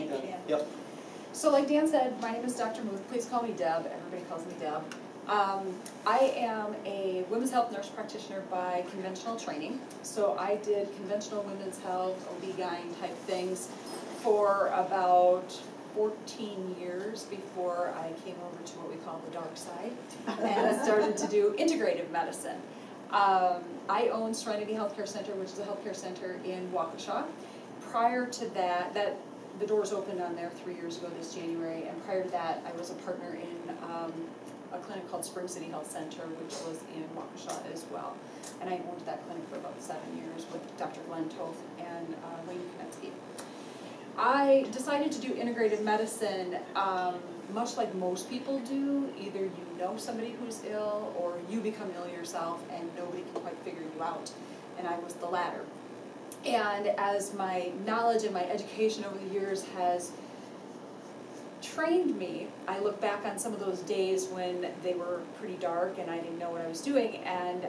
I can. Yep. So like Dan said, my name is Dr. Muth. Please call me Deb. Everybody calls me Deb. I am a women's health nurse practitioner by conventional training. So I did conventional women's health, OB-GYN type things for about 14 years before I came over to what we call the dark side and started to do integrative medicine. I own Serenity Healthcare Center, which is a healthcare center in Waukesha. Prior to that, the doors opened on there 3 years ago this January, and prior to that I was a partner in a clinic called Spring City Health Center, which was in Waukesha as well. And I owned that clinic for about 7 years with Dr. Glenn Toth and Wayne Kamensky. I decided to do integrative medicine much like most people do. Either you know somebody who's ill or you become ill yourself and nobody can quite figure you out. And I was the latter. And as my knowledge and my education over the years has trained me, I look back on some of those days when they were pretty dark and I didn't know what I was doing, and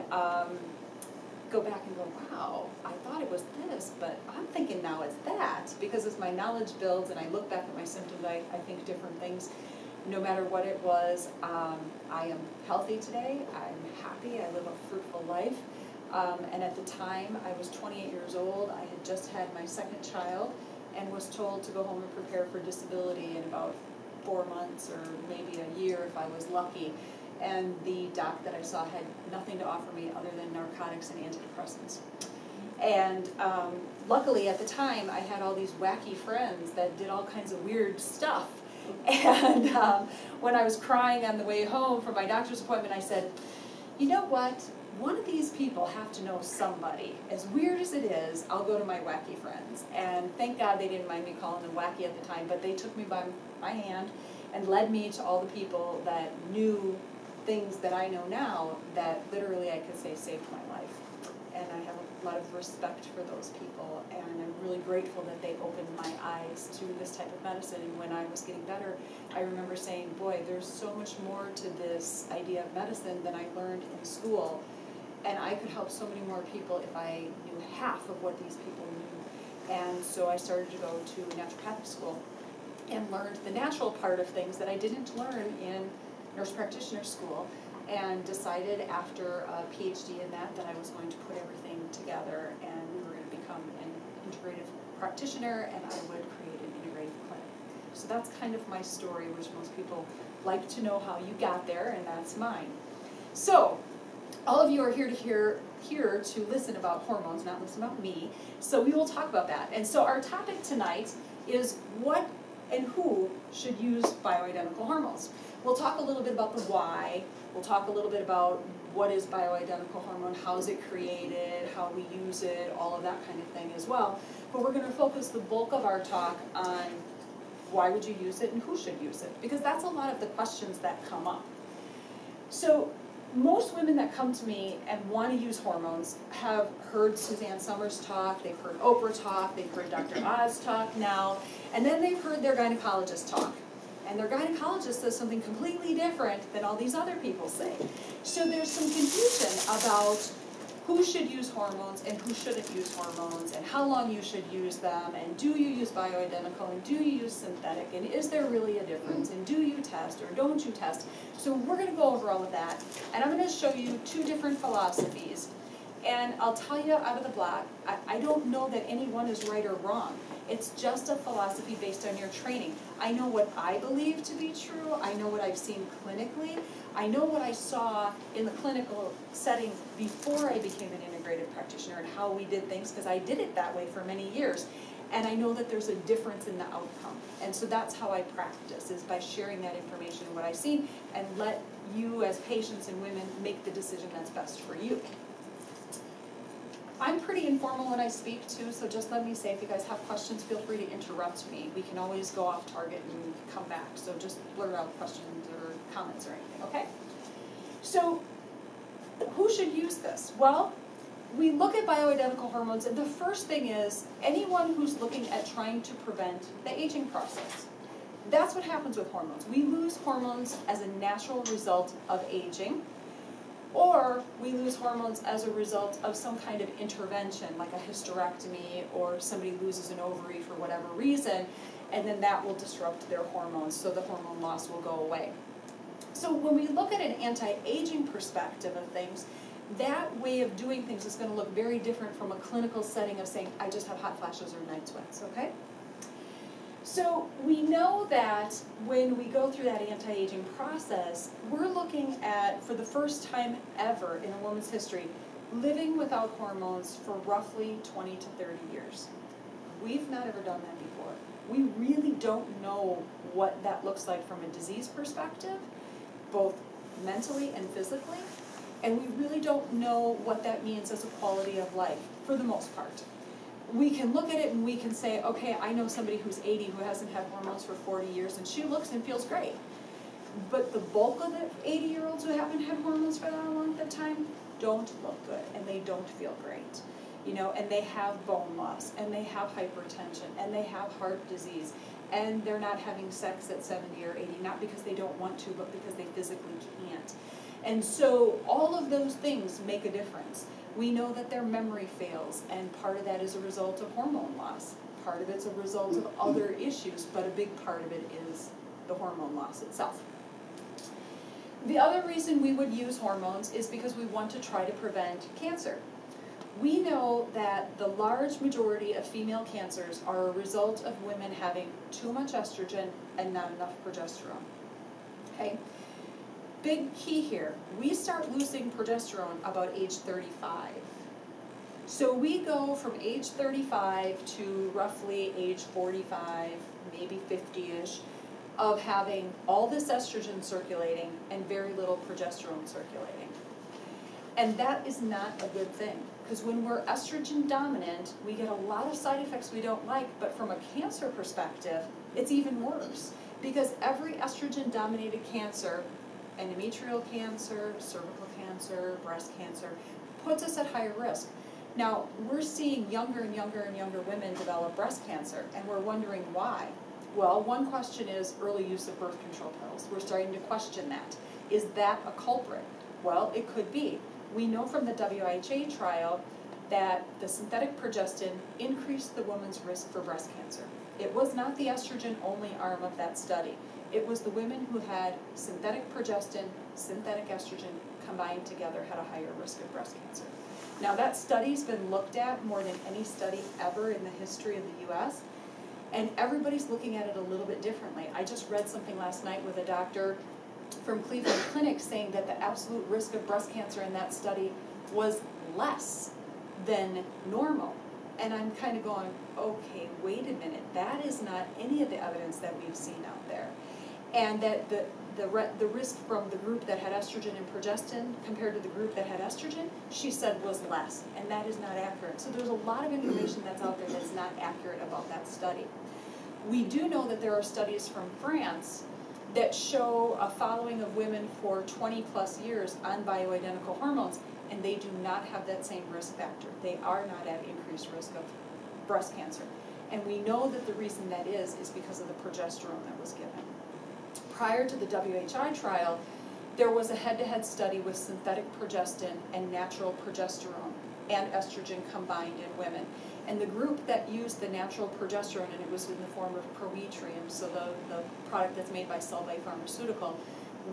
go back and go, wow, I thought it was this, but I'm thinking now it's that. Because as my knowledge builds and I look back at my symptoms, I think different things. No matter what it was, I am healthy today, I'm happy, I live a fruitful life. And at the time, I was 28 years old, I had just had my second child, and was told to go home and prepare for disability in about 4 months or maybe a year if I was lucky. And the doc that I saw had nothing to offer me other than narcotics and antidepressants. And luckily at the time, I had all these wacky friends that did all kinds of weird stuff. And when I was crying on the way home from my doctor's appointment, I said, you know what? One of these people have to know somebody. As weird as it is, I'll go to my wacky friends. And thank God they didn't mind me calling them wacky at the time, but they took me by my hand and led me to all the people that knew things that I know now that literally I could say saved my life. And I have a lot of respect for those people, and I'm really grateful that they opened my eyes to this type of medicine. And when I was getting better, I remember saying, boy, there's so much more to this idea of medicine than I learned in school. And I could help so many more people if I knew half of what these people knew. And so I started to go to naturopathic school and learned the natural part of things that I didn't learn in nurse practitioner school, and decided after a PhD in that I was going to put everything together and we were going to become an integrative practitioner and I would create an integrative clinic. So that's kind of my story, which most people like to know how you got there, and that's mine. So all of you are here to listen about hormones, not listen about me. So we will talk about that. And so our topic tonight is what and who should use bioidentical hormones. We'll talk a little bit about the why. We'll talk a little bit about what is bioidentical hormone, how is it created, how we use it, all of that kind of thing as well. But we're going to focus the bulk of our talk on why would you use it and who should use it, because that's a lot of the questions that come up. So most women that come to me and want to use hormones have heard Suzanne Summers talk, they've heard Oprah talk, they've heard Dr. Oz talk now, and then they've heard their gynecologist talk. And their gynecologist says something completely different than all these other people say. So there's some confusion about who should use hormones and who shouldn't use hormones, and how long you should use them, and do you use bioidentical, and do you use synthetic, and is there really a difference, and do you test or don't you test? So we're going to go over all of that, and I'm going to show you two different philosophies. And I'll tell you out of the block, I don't know that any one is right or wrong. It's just a philosophy based on your training. I know what I believe to be true. I know what I've seen clinically. I know what I saw in the clinical setting before I became an integrative practitioner and how we did things, because I did it that way for many years. And I know that there's a difference in the outcome. And so that's how I practice, is by sharing that information and what I've seen, and let you as patients and women make the decision that's best for you. I'm pretty informal when I speak too, so just let me say, if you guys have questions, feel free to interrupt me. We can always go off target and come back, so just blurt out questions or comments or anything, okay? So who should use this? Well, we look at bioidentical hormones, and the first thing is anyone who's looking at trying to prevent the aging process. That's what happens with hormones. We lose hormones as a natural result of aging, or we lose hormones as a result of some kind of intervention, like a hysterectomy, or somebody loses an ovary for whatever reason, and then that will disrupt their hormones, so the hormone loss will go away. So when we look at an anti-aging perspective of things, that way of doing things is going to look very different from a clinical setting of saying, I just have hot flashes or night sweats, okay? So we know that when we go through that anti-aging process, we're looking at, for the first time ever in a woman's history, living without hormones for roughly 20 to 30 years. We've not ever done that before. We really don't know what that looks like from a disease perspective, both mentally and physically, and we really don't know what that means as a quality of life, for the most part. We can look at it and we can say, okay, I know somebody who's 80 who hasn't had hormones for 40 years, and she looks and feels great. But the bulk of the 80-year-olds who haven't had hormones for that long of time don't look good, and they don't feel great. You know, and they have bone loss, and they have hypertension, and they have heart disease, and they're not having sex at 70 or 80, not because they don't want to, but because they physically can't. And so all of those things make a difference. We know that their memory fails, and part of that is a result of hormone loss. Part of it's a result of other issues, but a big part of it is the hormone loss itself. The other reason we would use hormones is because we want to try to prevent cancer. We know that the large majority of female cancers are a result of women having too much estrogen and not enough progesterone. Okay? Big key here, we start losing progesterone about age 35. So we go from age 35 to roughly age 45, maybe 50-ish, of having all this estrogen circulating and very little progesterone circulating. And that is not a good thing, because when we're estrogen dominant, we get a lot of side effects we don't like, but from a cancer perspective, it's even worse, because every estrogen dominated cancer, endometrial cancer, cervical cancer, breast cancer, puts us at higher risk. Now, we're seeing younger and younger and younger women develop breast cancer, and we're wondering why. Well, one question is early use of birth control pills. We're starting to question that. Is that a culprit? Well, it could be. We know from the WHA trial that the synthetic progestin increased the woman's risk for breast cancer. It was not the estrogen-only arm of that study. It was the women who had synthetic progestin, synthetic estrogen combined together had a higher risk of breast cancer. Now that study's been looked at more than any study ever in the history of the US, and everybody's looking at it a little bit differently. I just read something last night with a doctor from Cleveland Clinic saying that the absolute risk of breast cancer in that study was less than normal. And I'm kind of going, okay, wait a minute, that is not any of the evidence that we've seen out there. And that the risk from the group that had estrogen and progestin compared to the group that had estrogen, she said was less, and that is not accurate. So there's a lot of information that's out there that's not accurate about that study. We do know that there are studies from France that show a following of women for 20 plus years on bioidentical hormones, and they do not have that same risk factor. They are not at increased risk of breast cancer. And we know that the reason that is because of the progesterone that was given. Prior to the WHI trial, there was a head-to-head study with synthetic progestin and natural progesterone and estrogen combined in women. And the group that used the natural progesterone, and it was in the form of proetrium, so the product that's made by Solvay Pharmaceutical,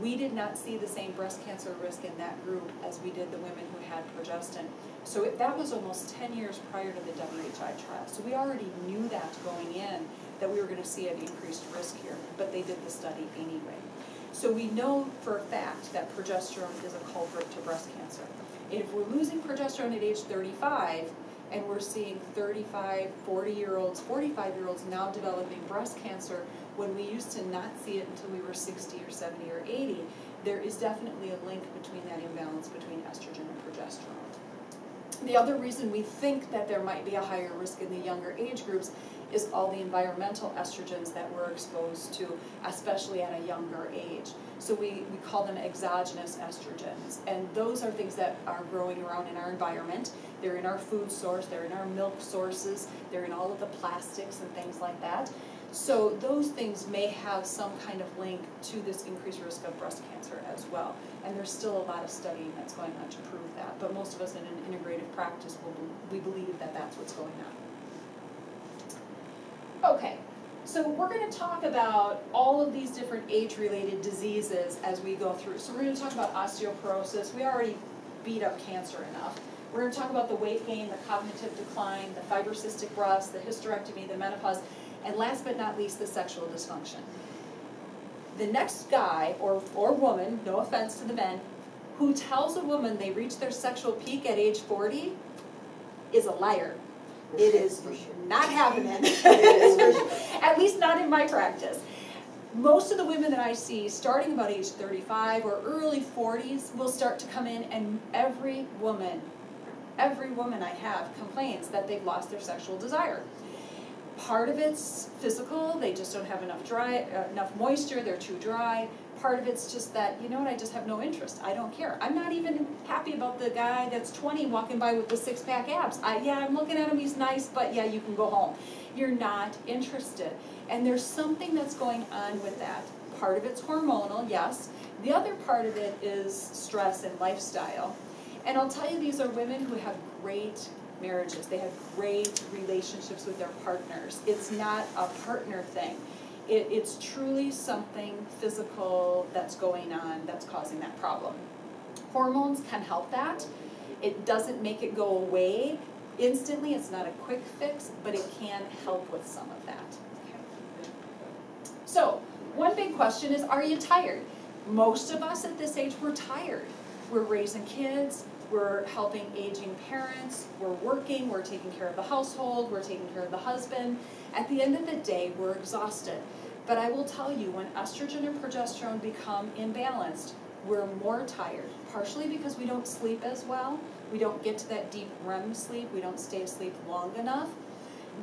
we did not see the same breast cancer risk in that group as we did the women who had progestin. So that was almost 10 years prior to the WHI trial. So we already knew that going in, that we were going to see an increased risk here, but they did the study anyway. So we know for a fact that progesterone is a culprit to breast cancer. And if we're losing progesterone at age 35, and we're seeing 35, 40-year-olds, 45-year-olds now developing breast cancer, when we used to not see it until we were 60 or 70 or 80, there is definitely a link between that imbalance between estrogen and progesterone. The other reason we think that there might be a higher risk in the younger age groups is all the environmental estrogens that we're exposed to, especially at a younger age. So we call them exogenous estrogens, and those are things that are growing around in our environment. They're in our food source, they're in our milk sources, they're in all of the plastics and things like that. So those things may have some kind of link to this increased risk of breast cancer as well. And there's still a lot of studying that's going on to prove that, but most of us in an integrative practice, we believe that that's what's going on. Okay, So we're going to talk about all of these different age-related diseases as we go through. So we're going to talk about osteoporosis. We already beat up cancer enough. We're going to talk about the weight gain, the cognitive decline, the fibrocystic breast, the hysterectomy, the menopause, and last but not least, the sexual dysfunction. The next guy or woman, no offense to the men, who tells a woman they reach their sexual peak at age 40 is a liar. It is not happening. At least not in my practice. Most of the women that I see starting about age 35 or early 40s will start to come in, and every woman I have complains that they've lost their sexual desire. Part of it's physical, they just don't have enough moisture, they're too dry. Part of it's just that, you know what, I just have no interest. I don't care. I'm not even happy about the guy that's 20 walking by with the six-pack abs. Yeah, I'm looking at him, he's nice, but yeah, you can go home. You're not interested. And there's something that's going on with that. Part of it's hormonal, yes. The other part of it is stress and lifestyle. And I'll tell you, these are women who have great marriages. They have great relationships with their partners. It's not a partner thing. It's truly something physical that's going on that's causing that problem. Hormones can help that. It doesn't make it go away instantly. It's not a quick fix, but it can help with some of that. So, one big question is, are you tired? Most of us at this age, we're tired. We're raising kids, we're helping aging parents, we're working, we're taking care of the household, we're taking care of the husband. At the end of the day, we're exhausted. But I will tell you, when estrogen and progesterone become imbalanced, we're more tired, partially because we don't sleep as well, we don't get to that deep REM sleep, we don't stay asleep long enough.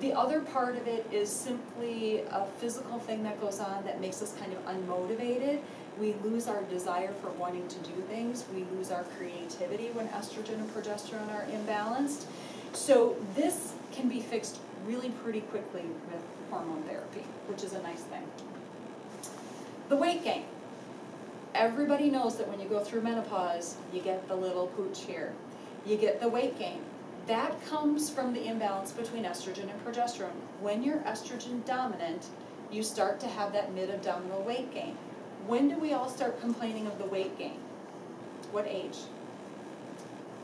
The other part of it is simply a physical thing that goes on that makes us kind of unmotivated. We lose our desire for wanting to do things. We lose our creativity when estrogen and progesterone are imbalanced. So this can be fixed really pretty quickly with hormone therapy, which is a nice thing. The weight gain. Everybody knows that when you go through menopause, you get the little pooch here. You get the weight gain. That comes from the imbalance between estrogen and progesterone. When you're estrogen dominant, you start to have that mid-abdominal weight gain. When do we all start complaining of the weight gain? What age?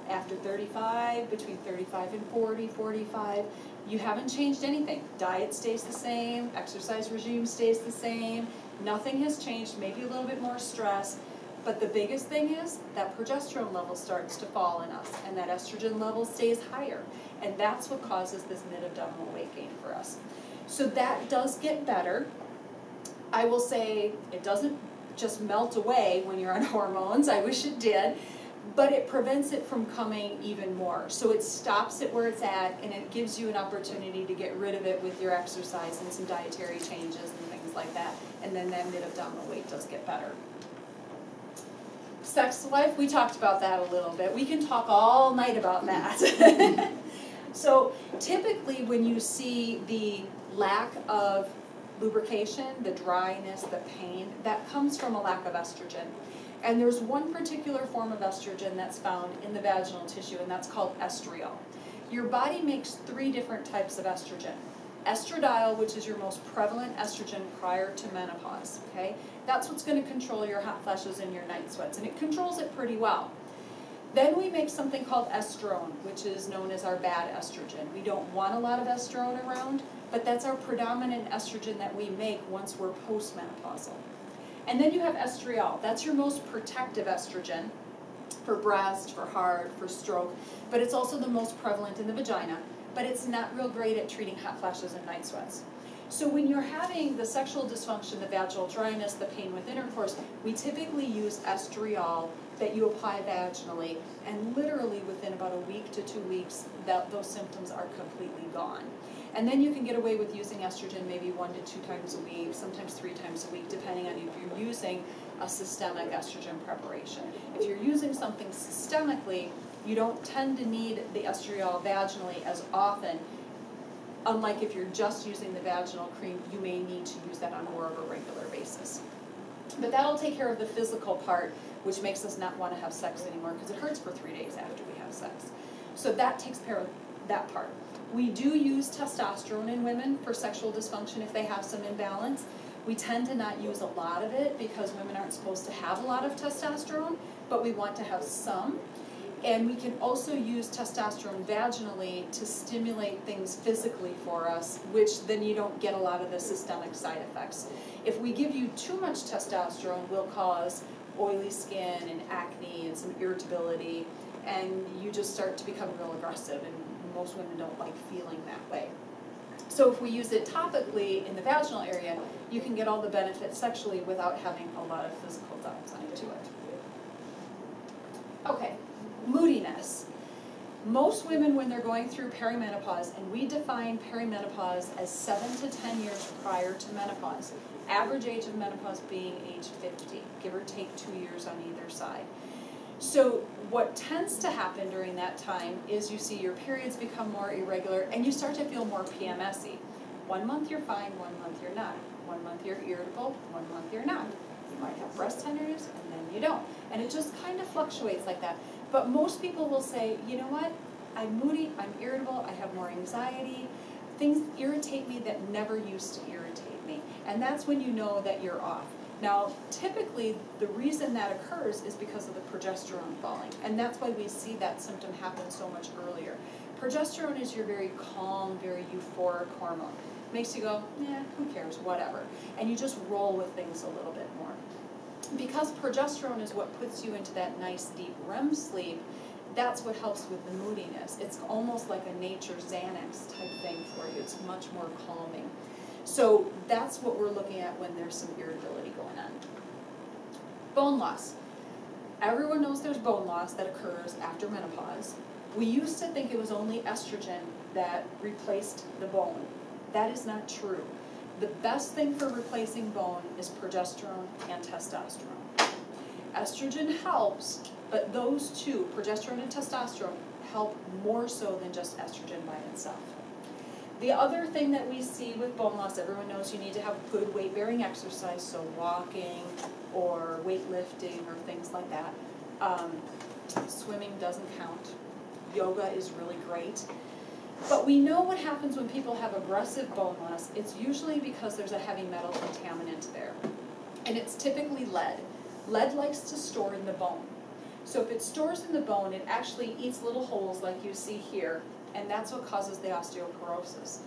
After 35, between 35 and 40, 45. You haven't changed anything. Diet stays the same, exercise regime stays the same, nothing has changed, maybe a little bit more stress. But the biggest thing is that progesterone level starts to fall in us, and that estrogen level stays higher. And that's what causes this mid-abdominal weight gain for us. So that does get better. I will say it doesn't just melt away when you're on hormones. I wish it did. But it prevents it from coming even more. So it stops it where it's at, and it gives you an opportunity to get rid of it with your exercise and some dietary changes and things like that. And then that mid-abdominal weight does get better. Sex life, we talked about that a little bit. We can talk all night about that. So typically when you see the lack of lubrication, the dryness, the pain, that comes from a lack of estrogen. And there's one particular form of estrogen that's found in the vaginal tissue, and that's called estriol. Your body makes 3 different types of estrogen. Estradiol, which is your most prevalent estrogen prior to menopause, okay? That's what's going to control your hot flashes and your night sweats, and it controls it pretty well. Then we make something called estrone, which is known as our bad estrogen. We don't want a lot of estrone around, but that's our predominant estrogen that we make once we're postmenopausal. And then you have estriol. That's your most protective estrogen for breast, for heart, for stroke, but it's also the most prevalent in the vagina, but it's not real great at treating hot flashes and night sweats. So when you're having the sexual dysfunction, the vaginal dryness, the pain with intercourse, we typically use estriol that you apply vaginally, and literally within about a week to 2 weeks, those symptoms are completely gone. And then you can get away with using estrogen maybe 1 to 2 times a week, sometimes 3 times a week, depending on if you're using a systemic estrogen preparation. If you're using something systemically, you don't tend to need the estriol vaginally as often. Unlike if you're just using the vaginal cream, you may need to use that on more of a regular basis. But that'll take care of the physical part, which makes us not want to have sex anymore because it hurts for 3 days after we have sex. So that takes care of that part. We do use testosterone in women for sexual dysfunction if they have some imbalance. We tend to not use a lot of it because women aren't supposed to have a lot of testosterone, but we want to have some. And we can also use testosterone vaginally to stimulate things physically for us, which then you don't get a lot of the systemic side effects. If we give you too much testosterone, we'll cause oily skin and acne and some irritability, and you just start to become real aggressive, and most women don't like feeling that way. So if we use it topically in the vaginal area, you can get all the benefits sexually without having a lot of physical downside to it. Okay. Moodiness. Most women, when they're going through perimenopause, and we define perimenopause as 7 to 10 years prior to menopause, average age of menopause being age 50, give or take 2 years on either side. So what tends to happen during that time is you see your periods become more irregular and you start to feel more PMS-y. 1 month you're fine, 1 month you're not. 1 month you're irritable, 1 month you're not. You might have breast tenderness and then you don't. And it just kind of fluctuates like that. But most people will say, you know what, I'm moody, I'm irritable, I have more anxiety, things irritate me that never used to irritate me. And that's when you know that you're off. Now, typically, the reason that occurs is because of the progesterone falling. And that's why we see that symptom happen so much earlier. Progesterone is your very calm, very euphoric hormone. Makes you go, yeah, who cares, whatever. And you just roll with things a little bit more. Because progesterone is what puts you into that nice deep REM sleep, that's what helps with the moodiness. It's almost like a nature Xanax type thing for you. It's much more calming. So that's what we're looking at when there's some irritability going on. Bone loss. Everyone knows there's bone loss that occurs after menopause. We used to think it was only estrogen that replaced the bone. That is not true. The best thing for replacing bone is progesterone and testosterone. Estrogen helps, but those two, progesterone and testosterone, help more so than just estrogen by itself. The other thing that we see with bone loss, everyone knows you need to have good weight-bearing exercise, so walking or weightlifting or things like that. Swimming doesn't count. Yoga is really great. But we know what happens when people have aggressive bone loss. It's usually because there's a heavy metal contaminant there. And it's typically lead. Lead likes to store in the bone. So if it stores in the bone, it actually eats little holes like you see here, and that's what causes the osteoporosis.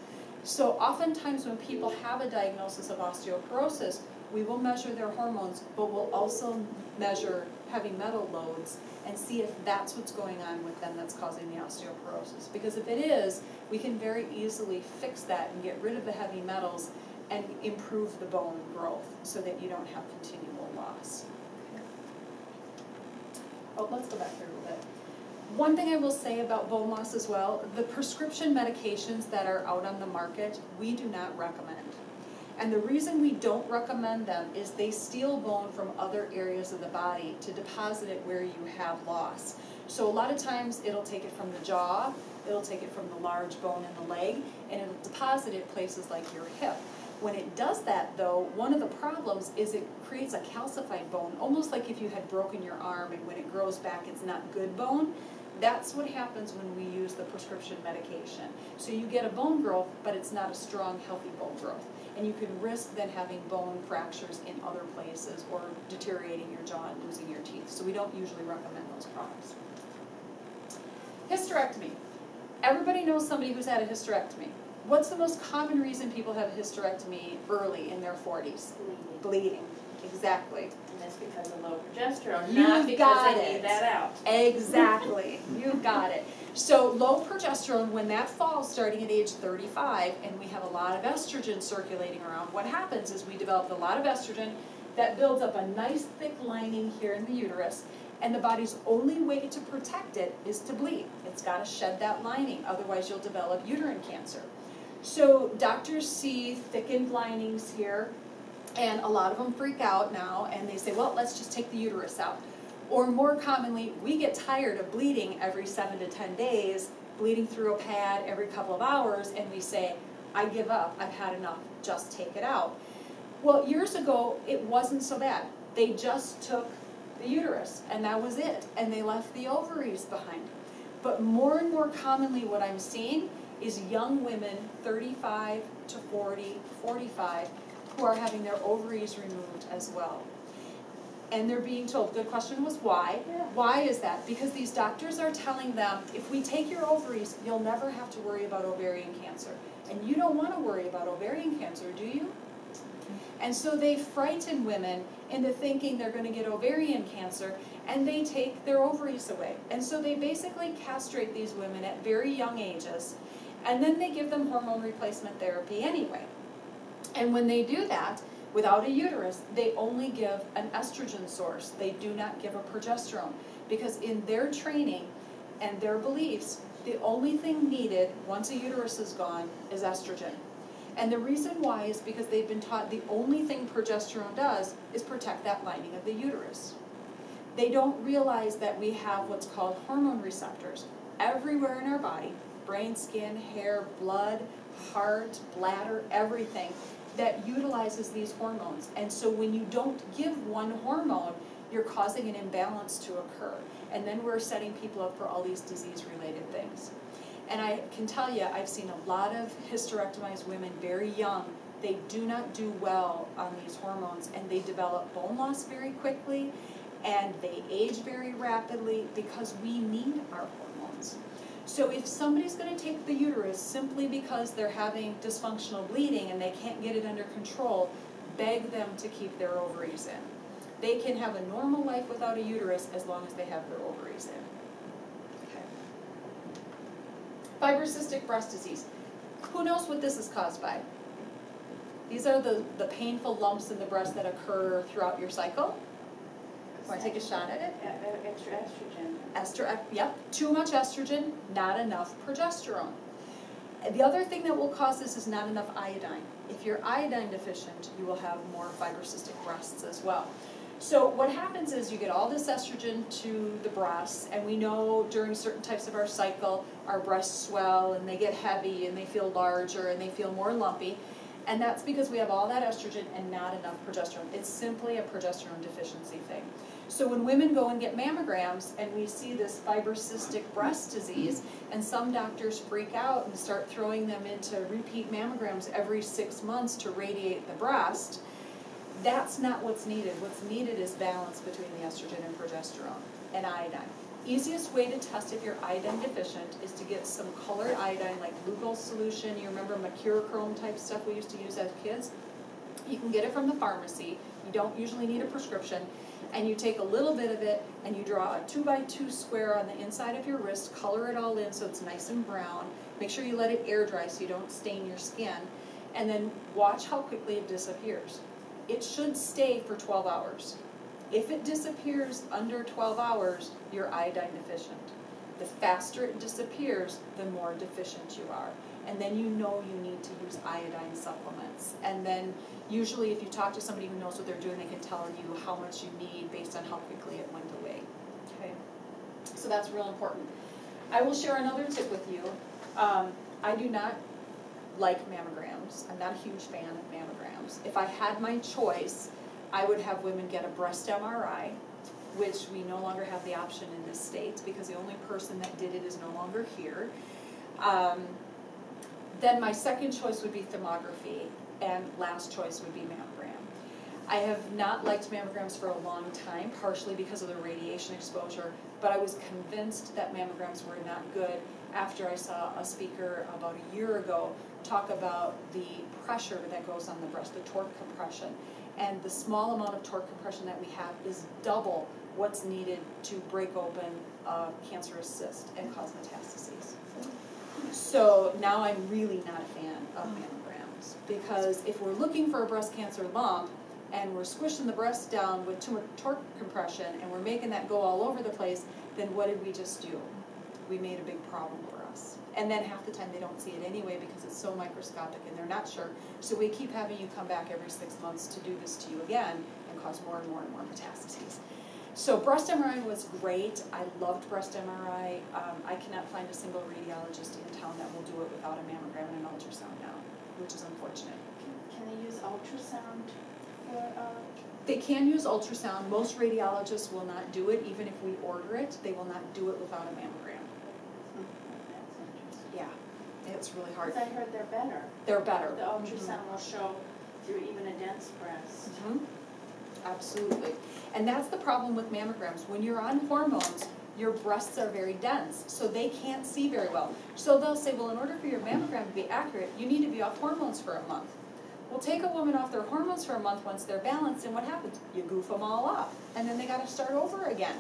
So oftentimes when people have a diagnosis of osteoporosis, we will measure their hormones, but we'll also measure heavy metal loads and see if that's what's going on with them that's causing the osteoporosis. Because if it is, we can very easily fix that and get rid of the heavy metals and improve the bone growth so that you don't have continual loss. Oh, let's go back here a little bit. One thing I will say about bone loss as well, the prescription medications that are out on the market, we do not recommend. And the reason we don't recommend them is they steal bone from other areas of the body to deposit it where you have loss. So a lot of times it'll take it from the jaw, it'll take it from the large bone in the leg, and it'll deposit it places like your hip. When it does that, though, one of the problems is it creates a calcified bone, almost like if you had broken your arm and when it grows back it's not good bone. That's what happens when we use the prescription medication. So you get a bone growth, but it's not a strong, healthy bone growth. And you can risk then having bone fractures in other places or deteriorating your jaw and losing your teeth. So we don't usually recommend those products. Hysterectomy. Everybody knows somebody who's had a hysterectomy. What's the most common reason people have a hysterectomy early in their 40s? Bleeding. Exactly. And that's because of low progesterone, not because they need that out. Exactly. You've got it. So low progesterone, when that falls starting at age 35, and we have a lot of estrogen circulating around, what happens is we develop a lot of estrogen that builds up a nice thick lining here in the uterus, and the body's only way to protect it is to bleed. It's got to shed that lining, otherwise you'll develop uterine cancer. So doctors see thickened linings here, and a lot of them freak out now, and they say, well, let's just take the uterus out. Or more commonly, we get tired of bleeding every 7 to 10 days, bleeding through a pad every couple of hours, and we say, I give up, I've had enough, just take it out. Well, years ago, it wasn't so bad. They just took the uterus, and that was it, and they left the ovaries behind. But more and more commonly what I'm seeing is young women 35 to 40, 45 who are having their ovaries removed as well. And they're being told, the question was why? Yeah. Why is that? Because these doctors are telling them, if we take your ovaries, you'll never have to worry about ovarian cancer. And you don't want to worry about ovarian cancer, do you? And so they frighten women into thinking they're going to get ovarian cancer, and they take their ovaries away. And so they basically castrate these women at very young ages, and then they give them hormone replacement therapy anyway. And when they do that, without a uterus, they only give an estrogen source. They do not give a progesterone, because in their training and their beliefs, the only thing needed once a uterus is gone is estrogen. And the reason why is because they've been taught the only thing progesterone does is protect that lining of the uterus. They don't realize that we have what's called hormone receptors everywhere in our body, brain, skin, hair, blood, heart, bladder, everything, that utilizes these hormones. And so when you don't give one hormone, you're causing an imbalance to occur. And then we're setting people up for all these disease-related things. And I can tell you, I've seen a lot of hysterectomized women very young. They do not do well on these hormones, and they develop bone loss very quickly, and they age very rapidly because we need our hormones. So if somebody's going to take the uterus simply because they're having dysfunctional bleeding and they can't get it under control, beg them to keep their ovaries in. They can have a normal life without a uterus as long as they have their ovaries in. Fibrocystic breast disease. Who knows what this is caused by? These are the painful lumps in the breast that occur throughout your cycle. Want to take a shot at it? Extra estrogen. Yep. Too much estrogen, not enough progesterone. And the other thing that will cause this is not enough iodine. If you're iodine deficient, you will have more fibrocystic breasts as well. So what happens is you get all this estrogen to the breasts, and we know during certain types of our cycle, our breasts swell and they get heavy and they feel larger and they feel more lumpy. And that's because we have all that estrogen and not enough progesterone. It's simply a progesterone deficiency thing. So when women go and get mammograms and we see this fibrocystic breast disease, and some doctors freak out and start throwing them into repeat mammograms every 6 months to radiate the breast, that's not what's needed. What's needed is balance between the estrogen and progesterone and iodine. Easiest way to test if you're iodine deficient is to get some colored iodine, like Lugol solution. You remember mercurochrome type stuff we used to use as kids? You can get it from the pharmacy. You don't usually need a prescription. And you take a little bit of it and you draw a 2x2 square on the inside of your wrist, color it all in so it's nice and brown. Make sure you let it air dry so you don't stain your skin. And then watch how quickly it disappears. It should stay for 12 hours. If it disappears under 12 hours, you're iodine deficient. The faster it disappears, the more deficient you are. And then you know you need to use iodine supplements. And then usually if you talk to somebody who knows what they're doing, they can tell you how much you need based on how quickly it went away. Okay, so that's real important. I will share another tip with you. I do not like mammograms. I'm not a huge fan of mammograms. If I had my choice, I would have women get a breast MRI, which we no longer have the option in this state because the only person that did it is no longer here. Then my second choice would be thermography, and last choice would be mammogram. I have not liked mammograms for a long time, partially because of the radiation exposure, but I was convinced that mammograms were not good after I saw a speaker about a year ago talk about the pressure that goes on the breast, the torque compression. And the small amount of torque compression that we have is double what's needed to break open a cancerous cyst and cause metastases. So now I'm really not a fan of mammograms, because if we're looking for a breast cancer lump and we're squishing the breast down with too much torque compression and we're making that go all over the place, then what did we just do? We made a big problem for us. And then half the time they don't see it anyway because it's so microscopic and they're not sure. So we keep having you come back every 6 months to do this to you again and cause more and more and more metastases. So breast MRI was great. I loved breast MRI. I cannot find a single radiologist in town that will do it without a mammogram and an ultrasound now, which is unfortunate. Can they use ultrasound for They can use ultrasound. Most radiologists will not do it, even if we order it. They will not do it without a mammogram. That's interesting. Yeah, it's really hard. Because I heard they're better. They're better. The ultrasound will show through even a dense breast. Absolutely. And that's the problem with mammograms. When you're on hormones, your breasts are very dense, so they can't see very well. So they'll say, well, in order for your mammogram to be accurate, you need to be off hormones for a month. Well, take a woman off their hormones for a month once they're balanced, and what happens? You goof them all up, and then they got to start over again.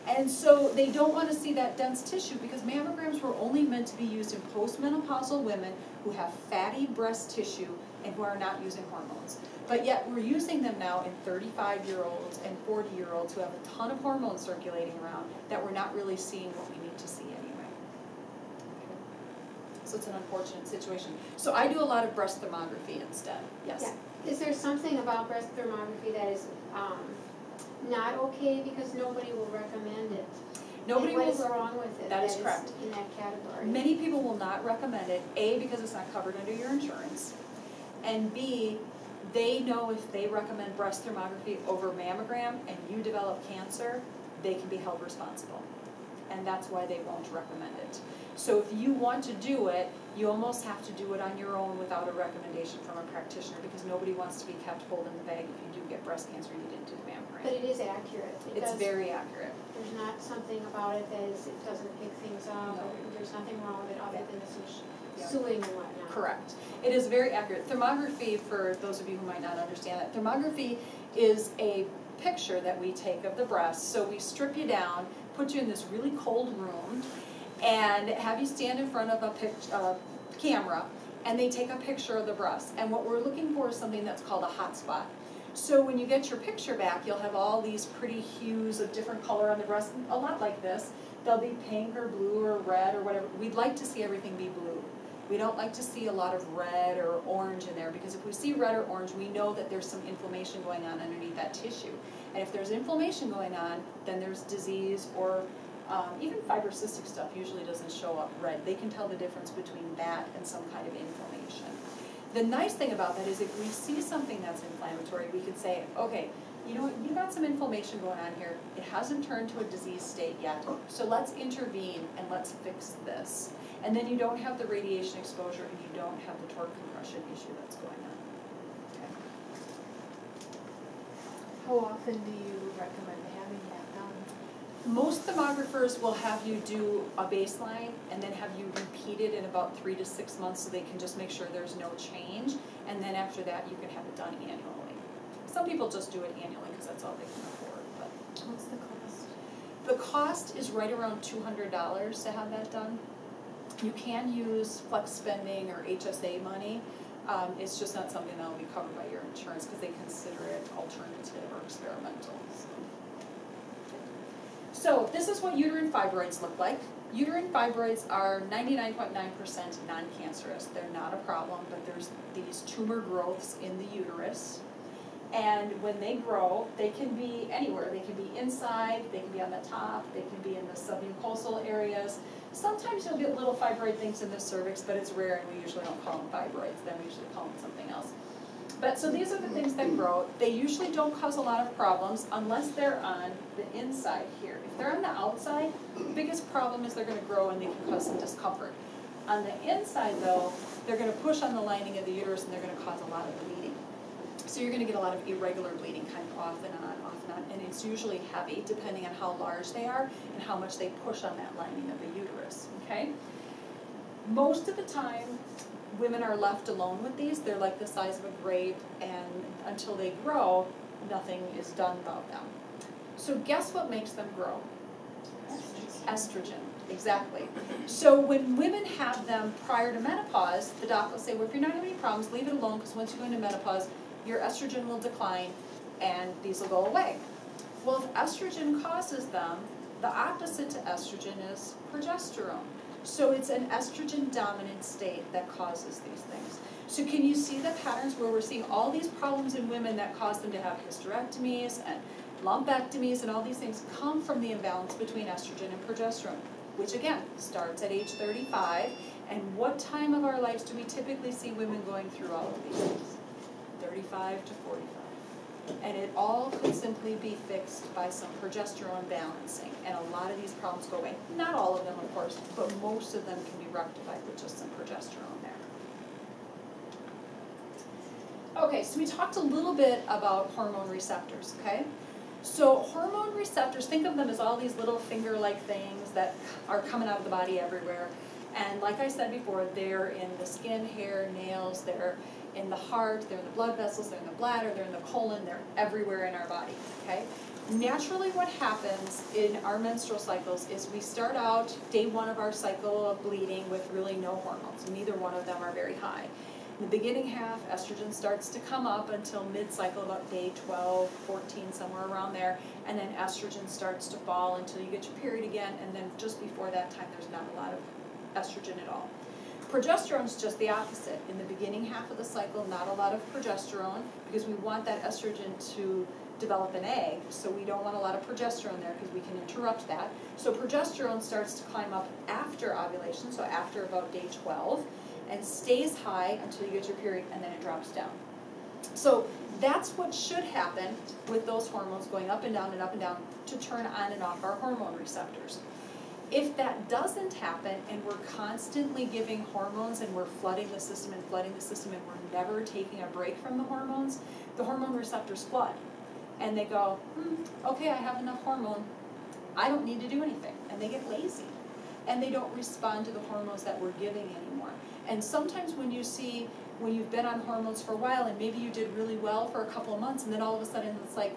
And so they don't want to see that dense tissue because mammograms were only meant to be used in postmenopausal women who have fatty breast tissue and who are not using hormones. But yet we're using them now in 35-year-olds and 40-year-olds who have a ton of hormones circulating around that we're not really seeing what we need to see anyway. Okay. So it's an unfortunate situation. So I do a lot of breast thermography instead. Yes? Yeah. Is there something about breast thermography that is not okay because nobody will recommend it? Nobody what will. is wrong with it? That is correct. In that category. Many people will not recommend it, A, because it's not covered under your insurance, and B, they know if they recommend breast thermography over mammogram and you develop cancer, they can be held responsible. And that's why they won't recommend it. So if you want to do it, you almost have to do it on your own without a recommendation from a practitioner because nobody wants to be kept holding the bag if you do get breast cancer and you didn't do the mammogram. But it is accurate. It's very accurate. There's not something about it that is, it doesn't pick things up, No. or there's nothing wrong with it other than some suing and whatnot. Correct. It is very accurate. Thermography, for those of you who might not understand it, thermography is a picture that we take of the breast. So we strip you down, put you in this really cold room, and have you stand in front of a camera, and they take a picture of the breast. And what we're looking for is something that's called a hot spot. So when you get your picture back, you'll have all these pretty hues of different color on the breast, a lot like this. They'll be pink or blue or red or whatever. We'd like to see everything be blue. We don't like to see a lot of red or orange in there because if we see red or orange, we know that there's some inflammation going on underneath that tissue. And if there's inflammation going on, then there's disease or even fibrocystic stuff usually doesn't show up red. They can tell the difference between that and some kind of inflammation. The nice thing about that is if we see something that's inflammatory, we can say, okay, you know what, you got some inflammation going on here. It hasn't turned to a disease state yet, so let's intervene and let's fix this. And then you don't have the radiation exposure and you don't have the torque compression issue that's going on. Okay. How often do you recommend having that done? Most thermographers will have you do a baseline and then have you repeat it in about 3 to 6 months so they can just make sure there's no change. And then after that, you can have it done annually. Some people just do it annually because that's all they can afford. But What's the cost? the cost is right around $200 to have that done. You can use flex spending or HSA money. It's just not something that will be covered by your insurance because they consider it alternative or experimental. So this is what uterine fibroids look like. Uterine fibroids are 99.9% non-cancerous. They're not a problem, but there's these tumor growths in the uterus. And when they grow, they can be anywhere. They can be inside, they can be on the top, they can be in the submucosal areas. Sometimes you'll get little fibroid things in the cervix, but it's rare and we usually don't call them fibroids. Then we usually call them something else. But so these are the things that grow. They usually don't cause a lot of problems unless they're on the inside here. If they're on the outside, the biggest problem is they're going to grow and they can cause some discomfort. On the inside though, they're going to push on the lining of the uterus and they're going to cause a lot of bleeding. So you're going to get a lot of irregular bleeding, kind of off and on, and it's usually heavy depending on how large they are and how much they push on that lining of the uterus, okay? Most of the time, women are left alone with these. They're like the size of a grape, and until they grow, nothing is done about them. So guess what makes them grow? Estrogen, exactly. So when women have them prior to menopause, the doc will say, well, if you're not having any problems, leave it alone, because once you go into menopause, your estrogen will decline and these will go away. Well, if estrogen causes them, the opposite to estrogen is progesterone. So it's an estrogen dominant state that causes these things. So can you see the patterns where we're seeing all these problems in women that cause them to have hysterectomies and lumpectomies and all these things come from the imbalance between estrogen and progesterone, which again starts at age 35. And what time of our lives do we typically see women going through all of these things? 35 to 45. And it all could simply be fixed by some progesterone balancing. And a lot of these problems go away. Not all of them, of course, but most of them can be rectified with just some progesterone there. Okay, so we talked a little bit about hormone receptors, okay? So hormone receptors, think of them as all these little finger-like things that are coming out of the body everywhere. And like I said before, they're in the skin, hair, nails, they're in the heart, they're in the blood vessels, they're in the bladder, they're in the colon, they're everywhere in our body, okay? Naturally what happens in our menstrual cycles is we start out day 1 of our cycle of bleeding with really no hormones. Neither one of them are very high. In the beginning half, estrogen starts to come up until mid-cycle, about day 12, 14, somewhere around there, and then estrogen starts to fall until you get your period again, and then just before that time there's not a lot of estrogen at all. Progesterone is just the opposite. In the beginning half of the cycle, not a lot of progesterone, because we want that estrogen to develop an egg, so we don't want a lot of progesterone there because we can interrupt that. So progesterone starts to climb up after ovulation, so after about day 12, and stays high until you get your period, and then it drops down. So that's what should happen with those hormones going up and down to turn on and off our hormone receptors. If that doesn't happen and we're constantly giving hormones and we're flooding the system and we're never taking a break from the hormone receptors flood. And they go, okay, I have enough hormone, I don't need to do anything. And they get lazy. And they don't respond to the hormones that we're giving anymore. And sometimes when you've been on hormones for a while and maybe you did really well for a couple of months and then all of a sudden it's like,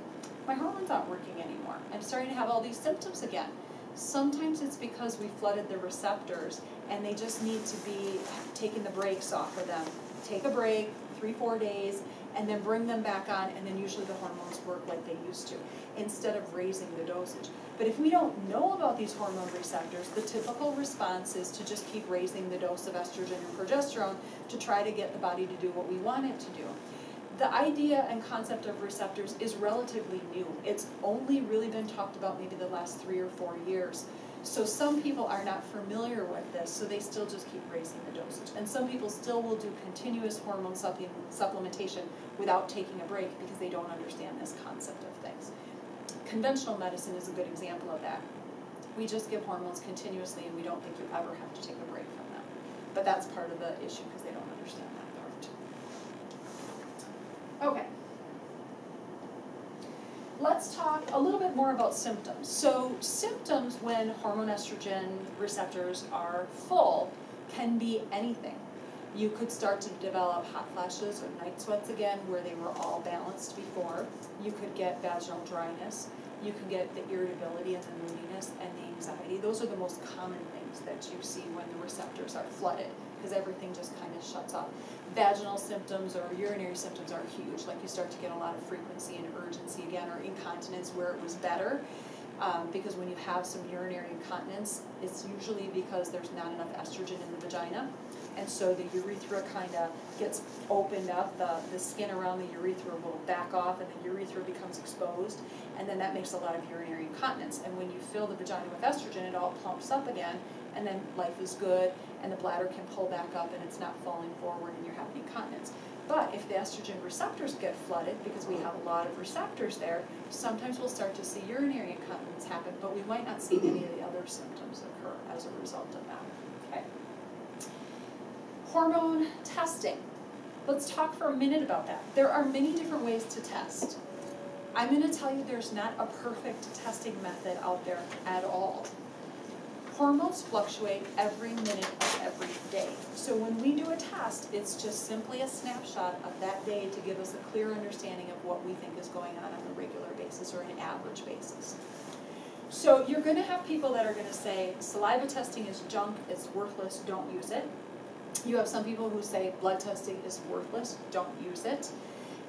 my hormones aren't working anymore. I'm starting to have all these symptoms again. Sometimes it's because we flooded the receptors and they just need to be taking the brakes off of them. Take a break, 3-4 days, and then bring them back on, and then usually the hormones work like they used to, instead of raising the dosage. But if we don't know about these hormone receptors, the typical response is to just keep raising the dose of estrogen and progesterone to try to get the body to do what we want it to do. The idea and concept of receptors is relatively new. It's only really been talked about maybe the last 3 or 4 years. So some people are not familiar with this, so they still just keep raising the dosage. And some people still will do continuous hormone supplementation without taking a break because they don't understand this concept of things. Conventional medicine is a good example of that. We just give hormones continuously and we don't think you ever have to take a break from them. But that's part of the issue because they don't understand that part. Okay. Let's talk a little bit more about symptoms. So symptoms when hormone estrogen receptors are full can be anything. You could start to develop hot flashes or night sweats again where they were all balanced before. You could get vaginal dryness. You can get the irritability and the moodiness and the anxiety. Those are the most common things that you see when the receptors are flooded because everything just kind of shuts off. Vaginal symptoms or urinary symptoms are huge, like you start to get a lot of frequency and urgency again, or incontinence where it was better. Because when you have some urinary incontinence, it's usually because there's not enough estrogen in the vagina. And so the urethra kind of gets opened up, the skin around the urethra will back off and the urethra becomes exposed, and then that makes a lot of urinary incontinence. And when you fill the vagina with estrogen, it all plumps up again, and then life is good, and the bladder can pull back up and it's not falling forward and you're having incontinence. But if the estrogen receptors get flooded, because we have a lot of receptors there, sometimes we'll start to see urinary incontinence happen, but we might not see any of the other symptoms occur as a result of that. Okay. Hormone testing. Let's talk for a minute about that. There are many different ways to test. I'm going to tell you there's not a perfect testing method out there at all. Hormones fluctuate every minute of every day. So when we do a test, it's just simply a snapshot of that day to give us a clear understanding of what we think is going on a regular basis or an average basis. So you're going to have people that are going to say, saliva testing is junk, it's worthless, don't use it. You have some people who say blood testing is worthless, don't use it.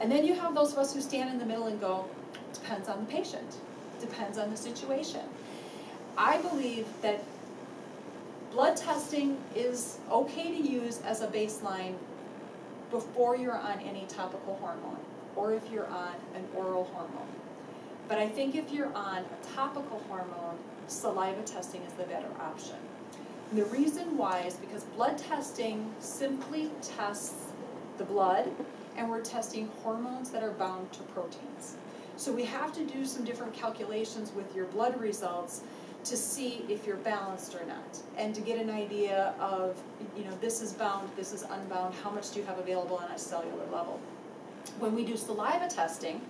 And then you have those of us who stand in the middle and go, depends on the patient, depends on the situation. I believe that blood testing is okay to use as a baseline before you're on any topical hormone or if you're on an oral hormone. But I think if you're on a topical hormone, saliva testing is the better option. And the reason why is because blood testing simply tests the blood and we're testing hormones that are bound to proteins. So we have to do some different calculations with your blood results to see if you're balanced or not, and to get an idea of, you know, this is bound, this is unbound, how much do you have available on a cellular level. When we do saliva testing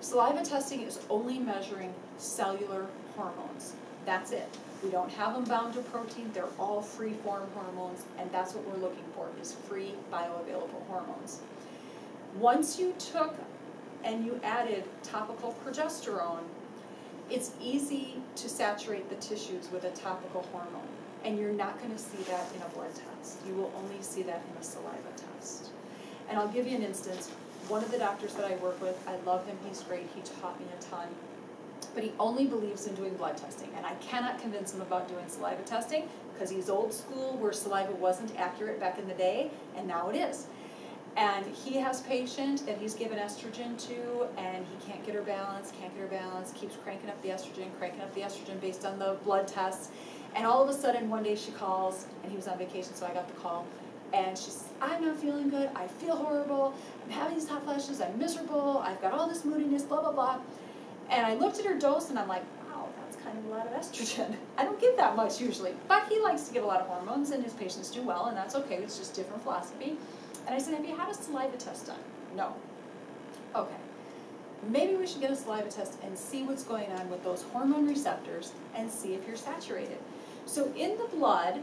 is only measuring cellular hormones. That's it. We don't have them bound to protein, they're all free-form hormones, and that's what we're looking for, is free bioavailable hormones. Once you took and you added topical progesterone, it's easy to saturate the tissues with a topical hormone, and you're not going to see that in a blood test. You will only see that in a saliva test. And I'll give you an instance. One of the doctors that I work with, I love him, he's great, he taught me a ton, but he only believes in doing blood testing, and I cannot convince him about doing saliva testing because he's old school, where saliva wasn't accurate back in the day, and now it is. And he has a patient that he's given estrogen to, and he can't get her balance, keeps cranking up the estrogen based on the blood tests. And all of a sudden, one day she calls, and he was on vacation, so I got the call, and she says, I'm not feeling good, I feel horrible, I'm having these hot flashes, I'm miserable, I've got all this moodiness, blah, blah, blah. And I looked at her dose, and I'm like, wow, that's kind of a lot of estrogen. I don't get that much usually, but he likes to get a lot of hormones, and his patients do well, and that's okay, it's just different philosophy. And I said, have you had a saliva test done? No. Okay. Maybe we should get a saliva test and see what's going on with those hormone receptors and see if you're saturated. So in the blood,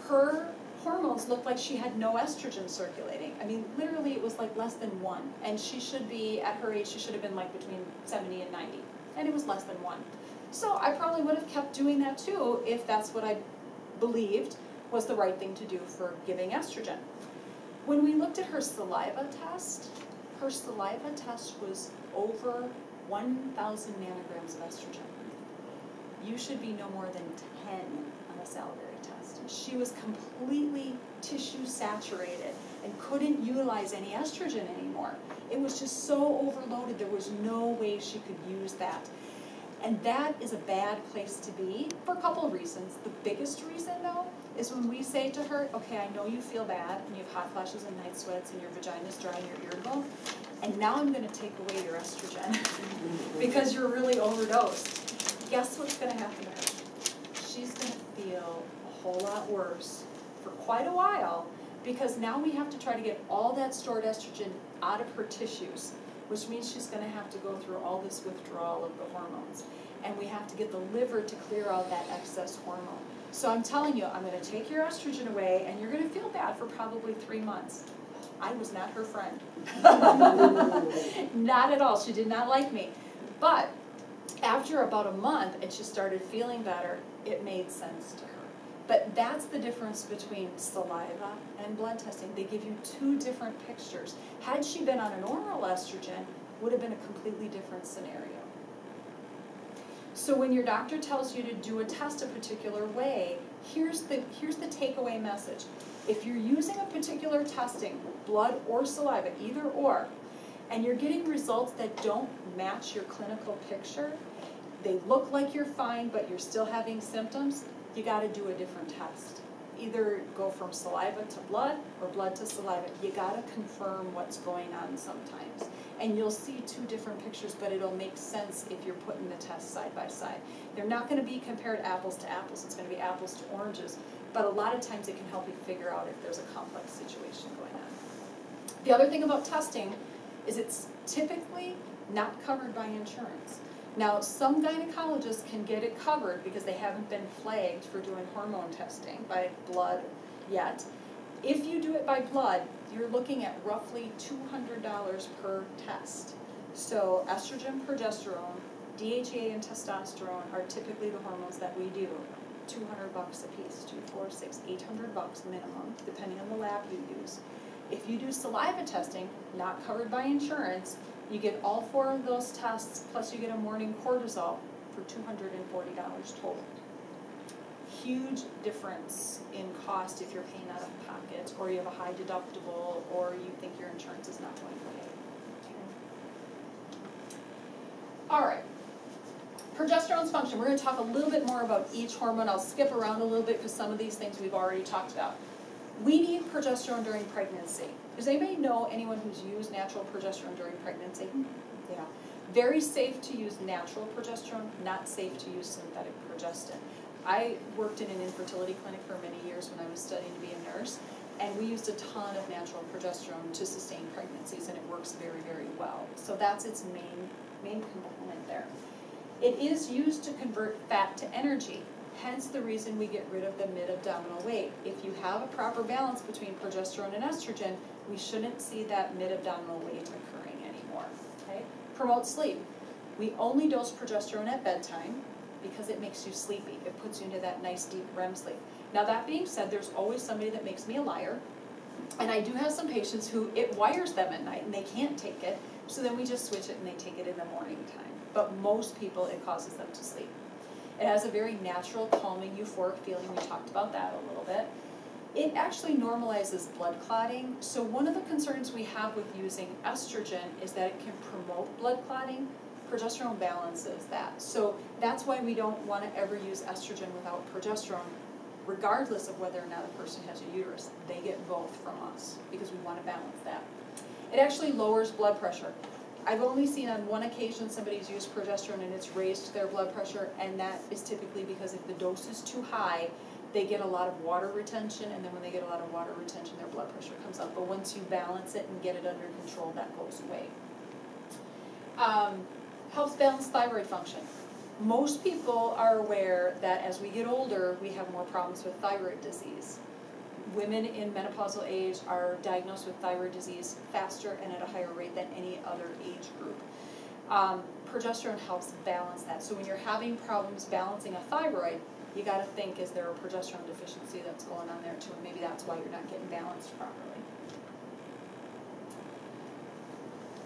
her hormones looked like she had no estrogen circulating. I mean, literally it was like less than 1. And she should be, at her age, she should have been like between 70 and 90. And it was less than 1. So I probably would have kept doing that too if that's what I believed was the right thing to do for giving estrogen. When we looked at her saliva test was over 1,000 nanograms of estrogen. You should be no more than 10 on a salivary test. She was completely tissue saturated and couldn't utilize any estrogen anymore. It was just so overloaded, there was no way she could use that. And that is a bad place to be for a couple of reasons. The biggest reason, though, is when we say to her, okay, I know you feel bad, and you have hot flashes and night sweats, and your vagina's dry and you're irritable, and now I'm going to take away your estrogen because you're really overdosed. Guess what's going to happen to her? She's going to feel a whole lot worse for quite a while, because now we have to try to get all that stored estrogen out of her tissues, which means she's going to have to go through all this withdrawal of the hormones. And we have to get the liver to clear out that excess hormone. So I'm telling you, I'm going to take your estrogen away, and you're going to feel bad for probably 3 months. I was not her friend. Not at all. She did not like me. But after about a month, and she started feeling better, it made sense to her. But that's the difference between saliva and blood testing. They give you 2 different pictures. Had she been on an oral estrogen, it would have been a completely different scenario. So when your doctor tells you to do a test a particular way, here's the takeaway message. If you're using a particular testing, blood or saliva, either or, and you're getting results that don't match your clinical picture, they look like you're fine, but you're still having symptoms, you got to do a different test. Either go from saliva to blood or blood to saliva. You got to confirm what's going on sometimes. And you'll see 2 different pictures, but it'll make sense if you're putting the tests side by side. They're not going to be compared apples to apples. It's going to be apples to oranges. But a lot of times it can help you figure out if there's a complex situation going on. The other thing about testing is it's typically not covered by insurance. Now, some gynecologists can get it covered because they haven't been flagged for doing hormone testing by blood yet. If you do it by blood, you're looking at roughly $200 per test. So estrogen, progesterone, DHEA, and testosterone are typically the hormones that we do. $200 a piece, 2, 4, 6, $800 minimum, depending on the lab you use. If you do saliva testing, not covered by insurance, you get all 4 of those tests, plus you get a morning cortisol for $240 total. Huge difference in cost if you're paying out of pocket, or you have a high deductible, or you think your insurance is not going to pay. All right. Progesterone's function. We're going to talk a little bit more about each hormone. I'll skip around a little bit because some of these things we've already talked about. We need progesterone during pregnancy. Does anybody know anyone who's used natural progesterone during pregnancy? Yeah. Very safe to use natural progesterone, not safe to use synthetic progestin. I worked in an infertility clinic for many years when I was studying to be a nurse, and we used a ton of natural progesterone to sustain pregnancies, and it works very, very well. So that's its main component there. It is used to convert fat to energy, hence the reason we get rid of the mid-abdominal weight. If you have a proper balance between progesterone and estrogen, we shouldn't see that mid-abdominal weight occurring anymore. Okay? Promote sleep. We only dose progesterone at bedtime because it makes you sleepy. It puts you into that nice deep REM sleep. Now that being said, there's always somebody that makes me a liar, and I do have some patients who it wires them at night and they can't take it, so then we just switch it and they take it in the morning time. But most people, it causes them to sleep. It has a very natural, calming, euphoric feeling. We talked about that a little bit. It actually normalizes blood clotting. So one of the concerns we have with using estrogen is that it can promote blood clotting. Progesterone balances that. So that's why we don't want to ever use estrogen without progesterone, regardless of whether or not a person has a uterus. They get both from us because we want to balance that. It actually lowers blood pressure. I've only seen on one occasion somebody's used progesterone and it's raised their blood pressure, and that is typically because if the dose is too high, they get a lot of water retention, and then when they get a lot of water retention, their blood pressure comes up. But once you balance it and get it under control, that goes away. Helps balance thyroid function. Most people are aware that as we get older, we have more problems with thyroid disease. Women in menopausal age are diagnosed with thyroid disease faster and at a higher rate than any other age group. Progesterone helps balance that. So when you're having problems balancing a thyroid, you got to think, is there a progesterone deficiency that's going on there too? And maybe that's why you're not getting balanced properly.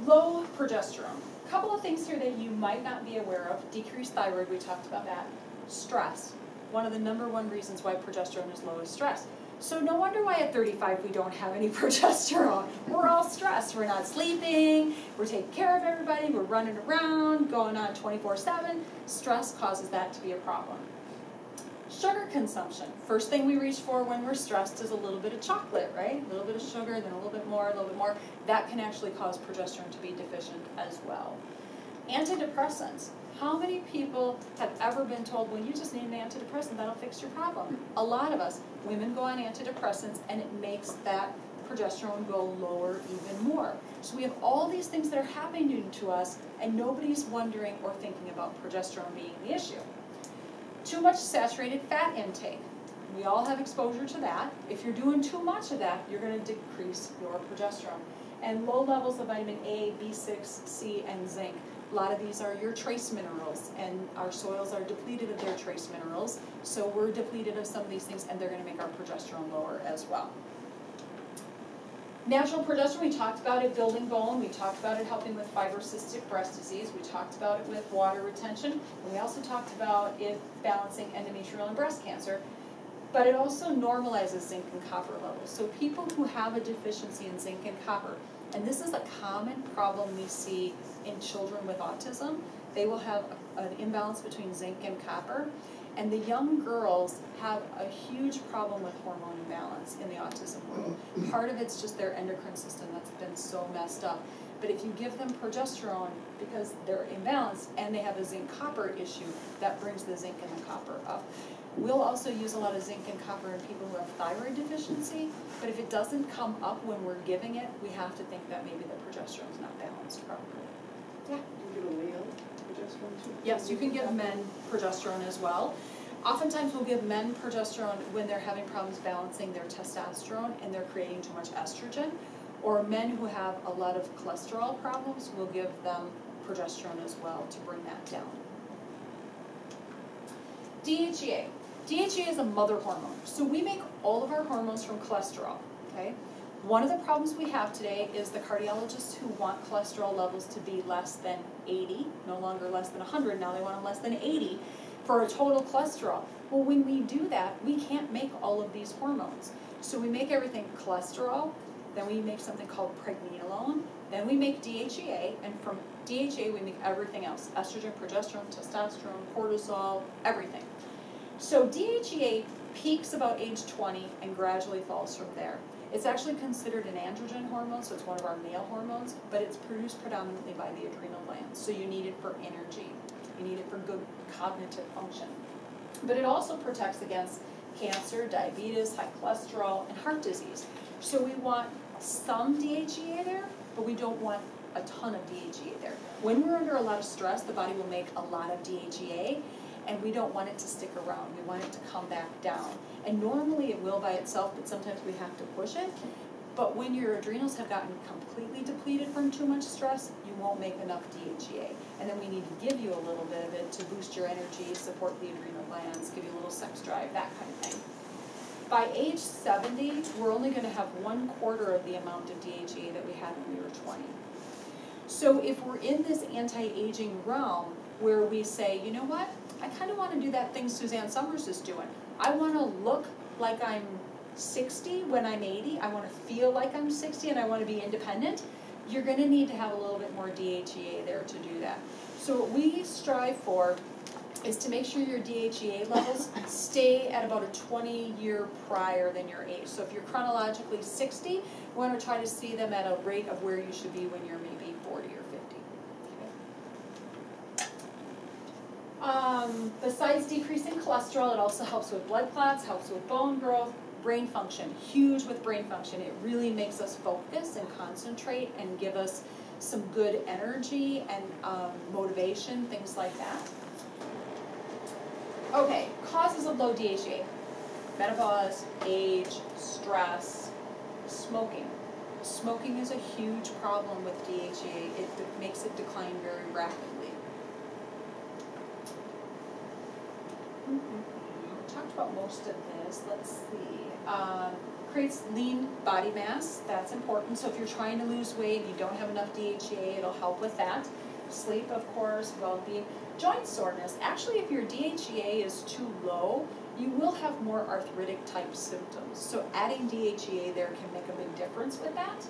Low progesterone. A couple of things here that you might not be aware of. Decreased thyroid, we talked about that. Stress. One of the #1 reasons why progesterone is low is stress. So no wonder why at 35 we don't have any progesterone. We're all stressed. We're not sleeping, we're taking care of everybody, we're running around, going on 24/7. Stress causes that to be a problem. Sugar consumption. First thing we reach for when we're stressed is a little bit of chocolate, right? A little bit of sugar, then a little bit more, a little bit more. That can actually cause progesterone to be deficient as well. Antidepressants. How many people have ever been told, well, you just need an antidepressant, that'll fix your problem? A lot of us, women go on antidepressants, and it makes that progesterone go lower even more. So we have all these things that are happening to us, and nobody's wondering or thinking about progesterone being the issue. Too much saturated fat intake. We all have exposure to that. If you're doing too much of that, you're going to decrease your progesterone. And low levels of vitamin A, B6, C, and zinc. A lot of these are your trace minerals, and our soils are depleted of their trace minerals, so we're depleted of some of these things, and they're going to make our progesterone lower as well. Natural progesterone, we talked about it building bone, we talked about it helping with fibrocystic breast disease, we talked about it with water retention, and we also talked about it balancing endometrial and breast cancer, but it also normalizes zinc and copper levels. So people who have a deficiency in zinc and copper, and this is a common problem we see in children with autism. They will have an imbalance between zinc and copper, and the young girls have a huge problem with hormone imbalance in the autism world. Part of it's just their endocrine system that's been so messed up. But if you give them progesterone, because they're imbalanced and they have a zinc-copper issue, that brings the zinc and the copper up. We'll also use a lot of zinc and copper in people who have thyroid deficiency, but if it doesn't come up when we're giving it, we have to think that maybe the progesterone is not balanced properly. Yeah? Do you give a male progesterone too? Yes, you can give men progesterone as well. Oftentimes we'll give men progesterone when they're having problems balancing their testosterone and they're creating too much estrogen. Or men who have a lot of cholesterol problems, we'll give them progesterone as well to bring that down. DHEA. DHEA is a mother hormone. So we make all of our hormones from cholesterol, okay? One of the problems we have today is the cardiologists who want cholesterol levels to be less than 80, no longer less than 100, now they want them less than 80 for a total cholesterol. Well, when we do that, we can't make all of these hormones. So we make everything cholesterol, then we make something called pregnenolone, then we make DHEA, and from DHEA we make everything else, estrogen, progesterone, testosterone, cortisol, everything. So DHEA peaks about age 20 and gradually falls from there. It's actually considered an androgen hormone, so it's one of our male hormones, but it's produced predominantly by the adrenal glands. So you need it for energy. You need it for good cognitive function. But it also protects against cancer, diabetes, high cholesterol, and heart disease. So we want some DHEA there, but we don't want a ton of DHEA there. When we're under a lot of stress, the body will make a lot of DHEA, and we don't want it to stick around. We want it to come back down. And normally it will by itself, but sometimes we have to push it. But when your adrenals have gotten completely depleted from too much stress, you won't make enough DHEA. And then we need to give you a little bit of it to boost your energy, support the adrenal glands, give you a little sex drive, that kind of thing. By age 70, we're only going to have 1/4 of the amount of DHEA that we had when we were 20. So if we're in this anti-aging realm where we say, you know what, I kind of want to do that thing Suzanne Summers is doing. I want to look like I'm 60 when I'm 80. I want to feel like I'm 60 and I want to be independent. You're going to need to have a little bit more DHEA there to do that. So what we strive for is to make sure your DHEA levels stay at about a 20-year prior than your age. So if you're chronologically 60, we want to try to see them at a rate of where you should be when you're maybe 40 or 50. Okay. Besides decreasing cholesterol, it also helps with blood clots, helps with bone growth, brain function. Huge with brain function. It really makes us focus and concentrate and give us some good energy and motivation, things like that. Okay, causes of low DHEA. Menopause, age, stress, smoking. Smoking is a huge problem with DHEA. It makes it decline very rapidly. Talked about most of this. Let's see. Creates lean body mass. That's important. So if you're trying to lose weight and you don't have enough DHEA, it'll help with that. Sleep, of course, well-being. Joint soreness. Actually, if your DHEA is too low, you will have more arthritic type symptoms. So adding DHEA there can make a big difference with that.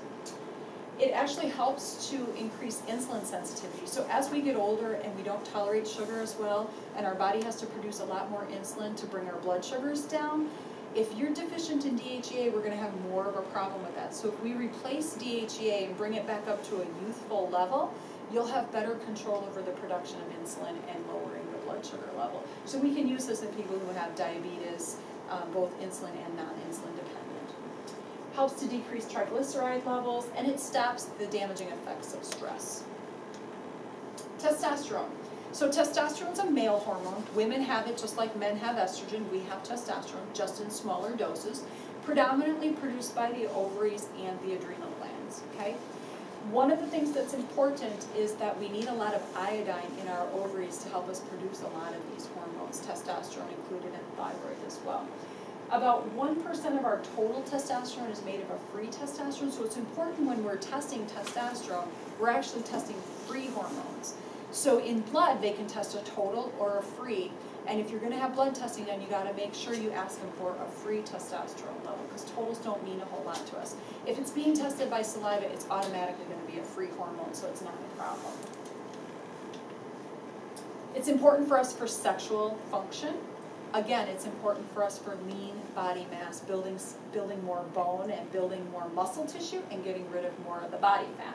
It actually helps to increase insulin sensitivity. So as we get older and we don't tolerate sugar as well, and our body has to produce a lot more insulin to bring our blood sugars down, if you're deficient in DHEA, we're going to have more of a problem with that. So if we replace DHEA and bring it back up to a youthful level, you'll have better control over the production of insulin and lowering the blood sugar level. So we can use this in people who have diabetes, both insulin and non-insulin dependent. Helps to decrease triglyceride levels, and it stops the damaging effects of stress. Testosterone. So testosterone is a male hormone. Women have it just like men have estrogen. We have testosterone, just in smaller doses, predominantly produced by the ovaries and the adrenal glands. Okay? One of the things that's important is that we need a lot of iodine in our ovaries to help us produce a lot of these hormones, testosterone included and thyroid as well. About 1% of our total testosterone is made of a free testosterone, so it's important when we're testing testosterone, we're actually testing free hormones. So in blood, they can test a total or a free, and if you're going to have blood testing done, you got to make sure you ask them for a free testosterone level, because totals don't mean a whole lot to us. If it's being tested by saliva, it's automatically going to be a free hormone, so it's not a problem. It's important for us for sexual function. Again, it's important for us for lean body mass, building more bone and building more muscle tissue and getting rid of more of the body fat.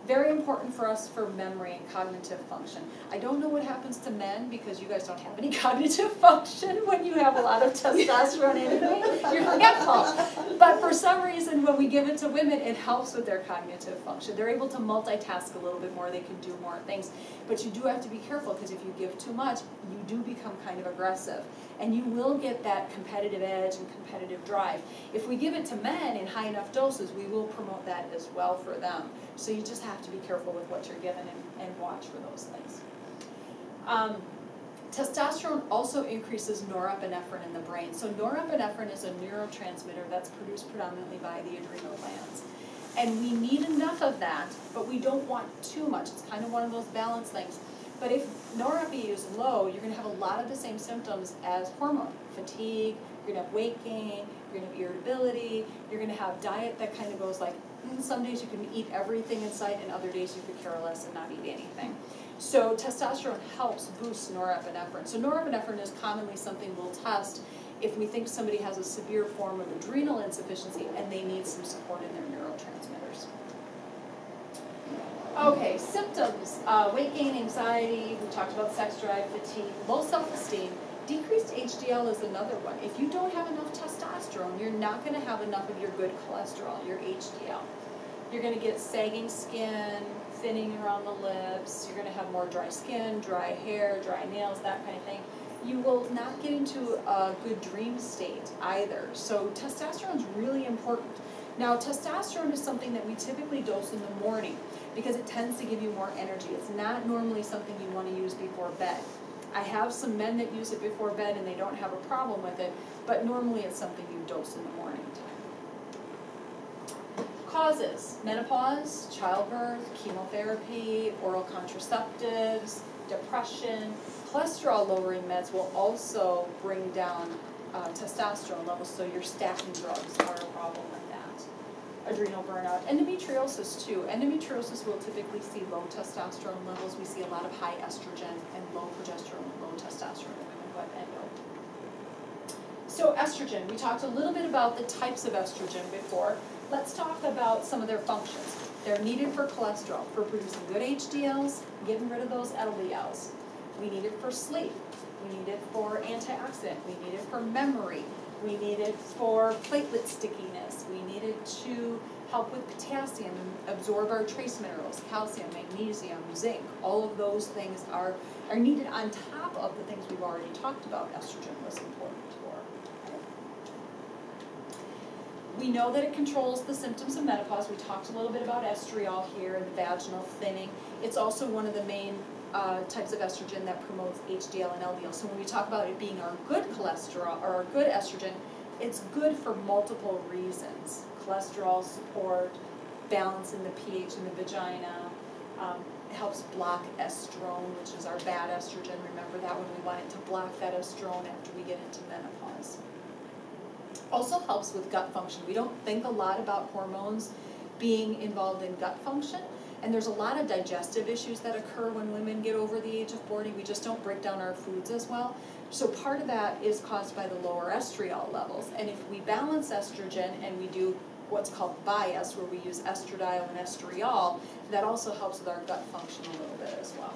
Very important for us for memory and cognitive function. I don't know what happens to men because you guys don't have any cognitive function when you have a lot of testosterone anyway. You're forgetful. But for some reason, when we give it to women, it helps with their cognitive function. They're able to multitask a little bit more. They can do more things. But you do have to be careful because if you give too much, you do become kind of aggressive. And you will get that competitive edge and competitive drive. If we give it to men in high enough doses, we will promote that as well for them. So you just have to be careful with what you're given and watch for those things. Testosterone also increases norepinephrine in the brain. So norepinephrine is a neurotransmitter that's produced predominantly by the adrenal glands. And we need enough of that, but we don't want too much. It's kind of one of those balance things. But if norepi is low, you're going to have a lot of the same symptoms as hormone. Fatigue, you're going to have weight gain, you're going to have irritability, you're going to have diet that kind of goes like, some days you can eat everything in sight, and other days you could care less and not eat anything. So testosterone helps boost norepinephrine. So norepinephrine is commonly something we'll test if we think somebody has a severe form of adrenal insufficiency and they need some support in their neurotransmitters. Okay, symptoms, weight gain, anxiety, we talked about sex drive, fatigue, low self-esteem. Decreased HDL is another one. If you don't have enough testosterone, you're not going to have enough of your good cholesterol, your HDL. You're going to get sagging skin, thinning around the lips, you're going to have more dry skin, dry hair, dry nails, that kind of thing. You will not get into a good dream state either. So testosterone is really important. Now, testosterone is something that we typically dose in the morning because it tends to give you more energy. It's not normally something you want to use before bed. I have some men that use it before bed and they don't have a problem with it, but normally it's something you dose in the morning time. Causes: menopause, childbirth, chemotherapy, oral contraceptives, depression. Cholesterol-lowering meds will also bring down testosterone levels, so your statin drugs are a problem with that. Adrenal burnout. Endometriosis too. Endometriosis will typically see low testosterone levels. We see a lot of high estrogen and low progesterone and low testosterone in women who have endo. So estrogen, we talked a little bit about the types of estrogen before. Let's talk about some of their functions. They're needed for cholesterol, for producing good HDLs, getting rid of those LDLs. We need it for sleep. We need it for antioxidant. We need it for memory. We need it for platelet stickiness. We need it to help with potassium and absorb our trace minerals, calcium, magnesium, zinc. All of those things are needed on top of the things we've already talked about estrogen was important for. We know that it controls the symptoms of menopause. We talked a little bit about estriol here and the vaginal thinning. It's also one of the main types of estrogen that promotes HDL and LDL. So when we talk about it being our good cholesterol or our good estrogen, it's good for multiple reasons. Cholesterol support, balance in the pH in the vagina, it helps block estrone, which is our bad estrogen. Remember that when we want it to block that estrone after we get into menopause. Also helps with gut function. We don't think a lot about hormones being involved in gut function. And there's a lot of digestive issues that occur when women get over the age of 40. We just don't break down our foods as well. So part of that is caused by the lower estriol levels. And if we balance estrogen and we do what's called bias, where we use estradiol and estriol, that also helps with our gut function a little bit as well.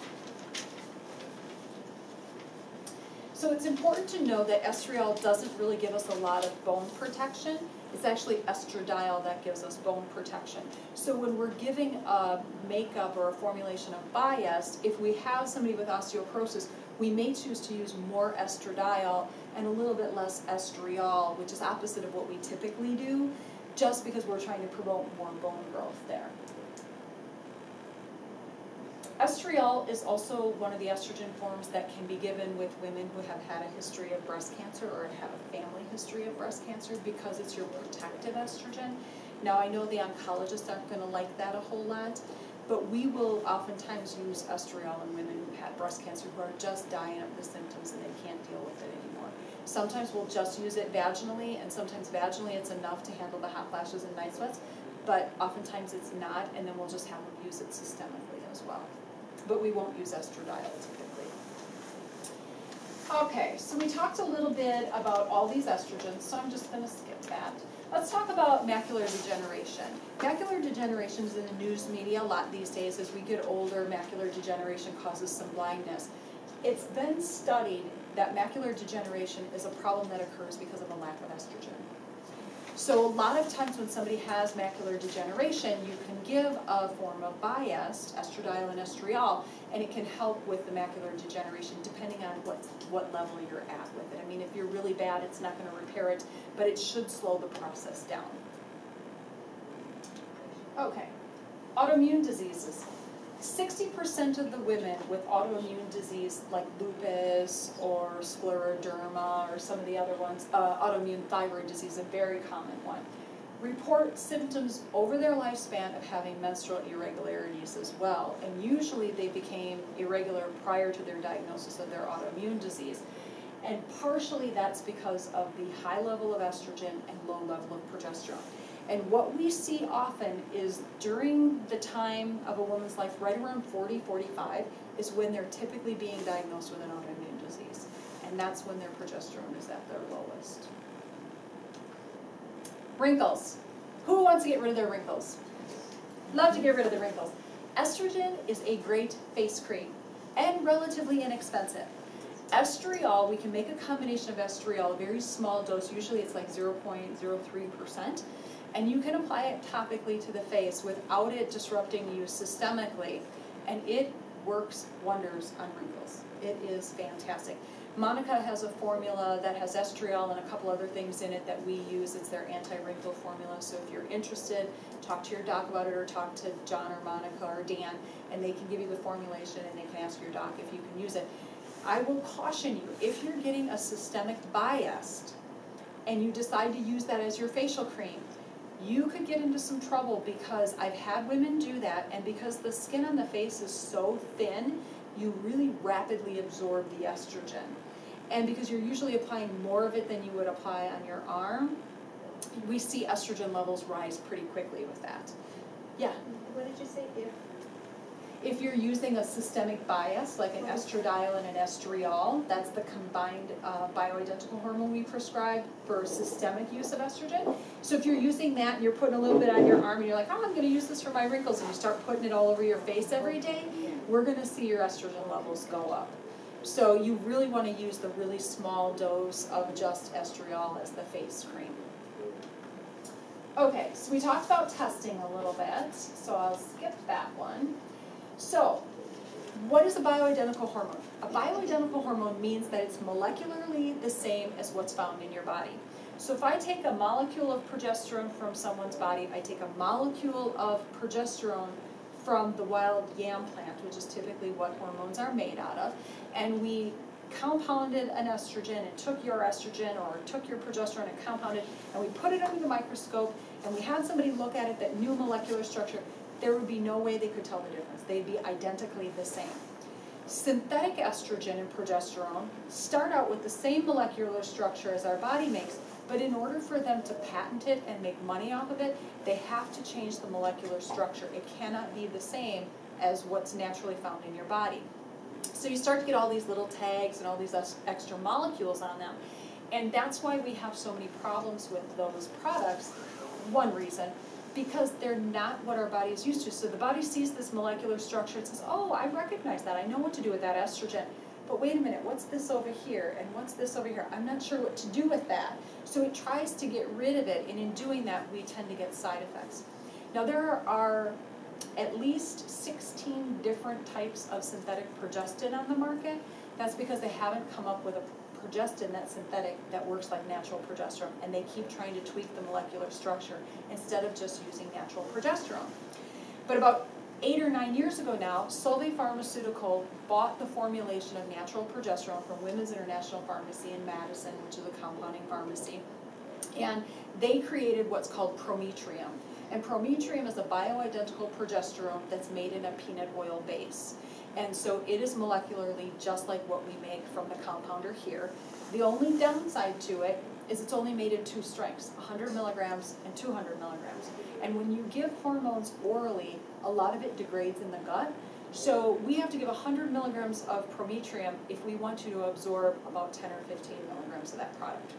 So it's important to know that estriol doesn't really give us a lot of bone protection. It's actually estradiol that gives us bone protection. So when we're giving a makeup or a formulation of bias, if we have somebody with osteoporosis, we may choose to use more estradiol and a little bit less estriol, which is opposite of what we typically do, just because we're trying to promote more bone growth there. Estriol is also one of the estrogen forms that can be given with women who have had a history of breast cancer or have a family history of breast cancer because it's your protective estrogen. Now I know the oncologists aren't going to like that a whole lot, but we will oftentimes use estriol in women who had breast cancer who are just dying of the symptoms and they can't deal with it anymore. Sometimes we'll just use it vaginally, and sometimes vaginally it's enough to handle the hot flashes and night sweats, but oftentimes it's not, and then we'll just have them use it systemically as well. But we won't use estradiol typically. Okay, so we talked a little bit about all these estrogens, so I'm just going to skip that. Let's talk about macular degeneration. Macular degeneration is in the news media a lot these days. As we get older, macular degeneration causes some blindness. It's been studied that macular degeneration is a problem that occurs because of a lack of estrogen. So a lot of times when somebody has macular degeneration, you can give a form of bias, estradiol and estriol, and it can help with the macular degeneration depending on what level you're at with it. I mean, if you're really bad, it's not going to repair it, but it should slow the process down. Okay, autoimmune diseases. 60% of the women with autoimmune disease like lupus or scleroderma or some of the other ones, autoimmune thyroid disease, a very common one, report symptoms over their lifespan of having menstrual irregularities as well. And usually they became irregular prior to their diagnosis of their autoimmune disease. And partially that's because of the high level of estrogen and low level of progesterone. And what we see often is during the time of a woman's life, right around 40, 45, is when they're typically being diagnosed with an autoimmune disease. And and that's when their progesterone is at their lowest. Wrinkles. Who wants to get rid of their wrinkles? Love to get rid of the wrinkles. Estrogen is a great face cream and relatively inexpensive. Estriol, we can make a combination of estriol, a very small dose, usually it's like 0.03%, and you can apply it topically to the face without it disrupting you systemically, and it works wonders on wrinkles. It is fantastic. Monica has a formula that has estriol and a couple other things in it that we use. It's their anti-wrinkle formula, so if you're interested, talk to your doc about it, or talk to John or Monica or Dan, and they can give you the formulation and they can ask your doc if you can use it. I will caution you, if you're getting a systemic bias and you decide to use that as your facial cream, you could get into some trouble, because I've had women do that, and because the skin on the face is so thin, you really rapidly absorb the estrogen. And because you're usually applying more of it than you would apply on your arm, we see estrogen levels rise pretty quickly with that. Yeah? What did you say? If you're using a systemic bias, like an estradiol and an estriol, that's the combined bioidentical hormone we prescribe for systemic use of estrogen. So if you're using that and you're putting a little bit on your arm and you're like, oh, I'm going to use this for my wrinkles, and you start putting it all over your face every day, we're going to see your estrogen levels go up. So you really want to use the really small dose of just estriol as the face cream. Okay, so we talked about testing a little bit, so I'll skip that one. So, what is a bioidentical hormone? A bioidentical hormone means that it's molecularly the same as what's found in your body. So if I take a molecule of progesterone from someone's body, I take a molecule of progesterone from the wild yam plant, which is typically what hormones are made out of, and we compounded an estrogen and took your estrogen or took your progesterone and compounded, and we put it under the microscope, and we had somebody look at it that knew molecular structure, there would be no way they could tell the difference. They'd be identically the same. Synthetic estrogen and progesterone start out with the same molecular structure as our body makes, but in order for them to patent it and make money off of it, they have to change the molecular structure. It cannot be the same as what's naturally found in your body. So you start to get all these little tags and all these extra molecules on them, and that's why we have so many problems with those products. One reason, because they're not what our body is used to. So the body sees this molecular structure and says, oh, I recognize that. I know what to do with that estrogen. But wait a minute, what's this over here? And what's this over here? I'm not sure what to do with that. So it tries to get rid of it, and in doing that, we tend to get side effects. Now there are at least 16 different types of synthetic progestin on the market. That's because they haven't come up with a progestin that's synthetic that works like natural progesterone, and they keep trying to tweak the molecular structure instead of just using natural progesterone. But about 8 or 9 years ago now, Solvay Pharmaceutical bought the formulation of natural progesterone from Women's International Pharmacy in Madison, which is a compounding pharmacy, and they created what's called Prometrium. And Prometrium is a bioidentical progesterone that's made in a peanut oil base. And so it is molecularly just like what we make from the compounder here. The only downside to it is it's only made in 2 strengths, 100 milligrams and 200 milligrams. And when you give hormones orally, a lot of it degrades in the gut. So we have to give 100 milligrams of Prometrium if we want you to absorb about 10 or 15 milligrams of that product.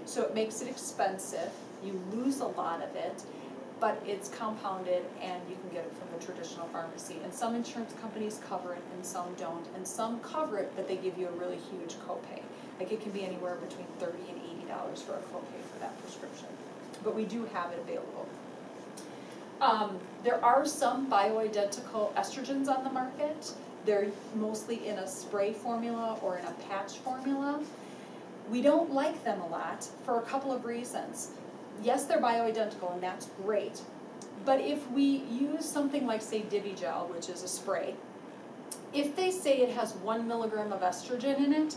So it makes it expensive. You lose a lot of it, but it's compounded and you can get it from the traditional pharmacy. And some insurance companies cover it and some don't. And some cover it, but they give you a really huge copay. Like it can be anywhere between $30 and $80 for a copay for that prescription. But we do have it available. There are some bioidentical estrogens on the market. They're mostly in a spray formula or in a patch formula. We don't like them a lot for a couple of reasons. Yes, they're bioidentical, and that's great. But if we use something like, say, Divigel, which is a spray, if they say it has 1 milligram of estrogen in it,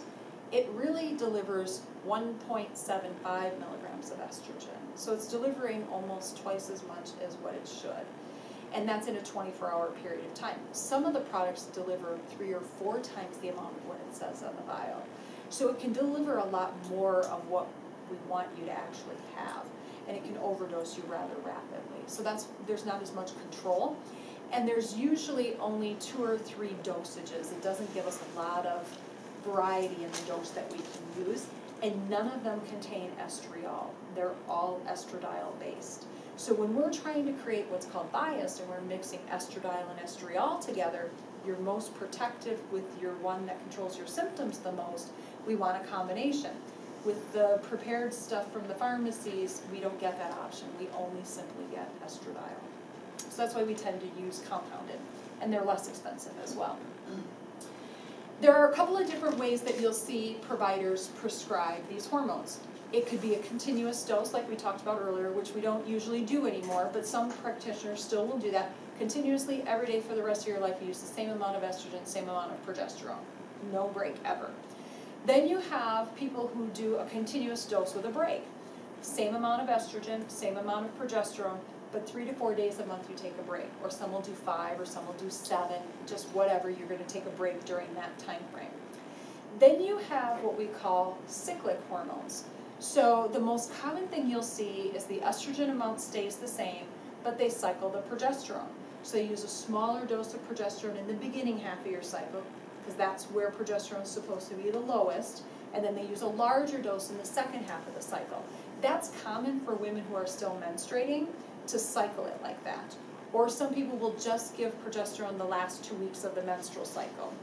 it really delivers 1.75 milligrams of estrogen. So it's delivering almost twice as much as what it should. And that's in a 24-hour period of time. Some of the products deliver 3 or 4 times the amount of what it says on the vial. So it can deliver a lot more of what we want you to actually have. And it can overdose you rather rapidly. So there's not as much control. And there's usually only 2 or 3 dosages. It doesn't give us a lot of variety in the dose that we can use, and none of them contain estriol. They're all estradiol based. So when we're trying to create what's called bias, and we're mixing estradiol and estriol together, you're most protective with your one that controls your symptoms the most. We want a combination. With the prepared stuff from the pharmacies, we don't get that option. We only simply get estradiol. So that's why we tend to use compounded, and they're less expensive as well. There are a couple of different ways that you'll see providers prescribe these hormones. It could be a continuous dose, like we talked about earlier, which we don't usually do anymore, but some practitioners still will do that. Continuously, every day for the rest of your life, you use the same amount of estrogen, same amount of progesterone. No break ever. Then you have people who do a continuous dose with a break. Same amount of estrogen, same amount of progesterone, but 3 to 4 days a month you take a break. Or some will do 5, or some will do 7, just whatever, you're going to take a break during that time frame. Then you have what we call cyclic hormones. So the most common thing you'll see is the estrogen amount stays the same, but they cycle the progesterone. So they use a smaller dose of progesterone in the beginning half of your cycle, because that's where progesterone is supposed to be the lowest, and then they use a larger dose in the second half of the cycle. That's common for women who are still menstruating, to cycle it like that. Or some people will just give progesterone the last 2 weeks of the menstrual cycle.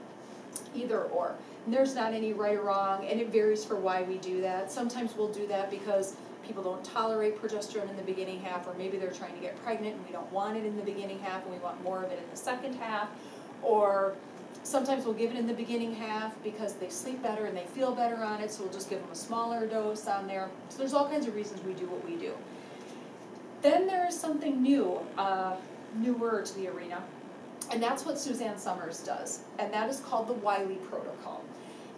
Either or. And there's not any right or wrong, and it varies for why we do that. Sometimes we'll do that because people don't tolerate progesterone in the beginning half, or maybe they're trying to get pregnant and we don't want it in the beginning half and we want more of it in the second half. Or sometimes we'll give it in the beginning half because they sleep better and they feel better on it, so we'll just give them a smaller dose on there. So there's all kinds of reasons we do what we do. Then there is something new, newer to the arena, and that's what Suzanne Summers does, and that is called the Wiley Protocol.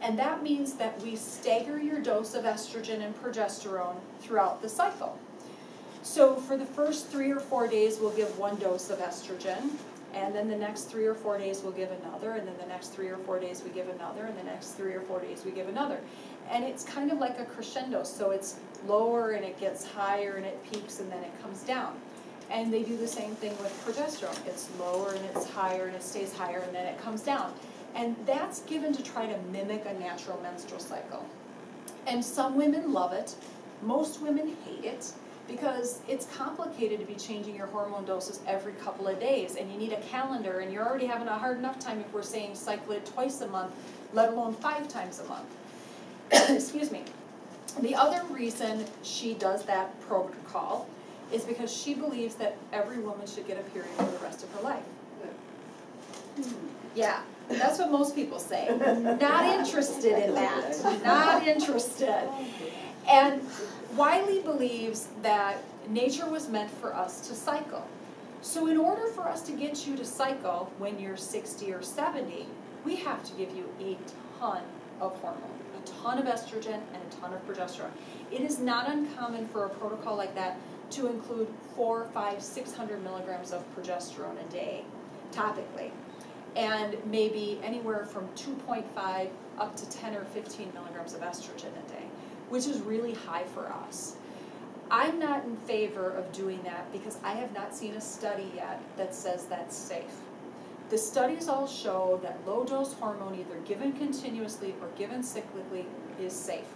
And that means that we stagger your dose of estrogen and progesterone throughout the cycle. So for the first 3 or 4 days, we'll give 1 dose of estrogen, and then the next 3 or 4 days we'll give another, and then the next 3 or 4 days we give another, and the next 3 or 4 days we give another. And it's kind of like a crescendo, so it's lower and it gets higher and it peaks and then it comes down. And they do the same thing with progesterone. It's lower and it's higher and it stays higher and then it comes down. And that's given to try to mimic a natural menstrual cycle. And some women love it. Most women hate it because it's complicated to be changing your hormone doses every couple of days, and you need a calendar, and you're already having a hard enough time if we're saying cycle it twice a month, let alone 5 times a month. Excuse me. The other reason she does that protocol is because she believes that every woman should get a period for the rest of her life. Yeah, that's what most people say. Not interested in that. Not interested. And Wiley believes that nature was meant for us to cycle. So in order for us to get you to cycle when you're 60 or 70, we have to give you a ton of hormone, a ton of estrogen, and a ton of progesterone. It is not uncommon for a protocol like that to include 400, 500, 600 milligrams of progesterone a day, topically, and maybe anywhere from 2.5 up to 10 or 15 milligrams of estrogen a day, which is really high for us. I'm not in favor of doing that because I have not seen a study yet that says that's safe. The studies all show that low-dose hormone, either given continuously or given cyclically, is safe.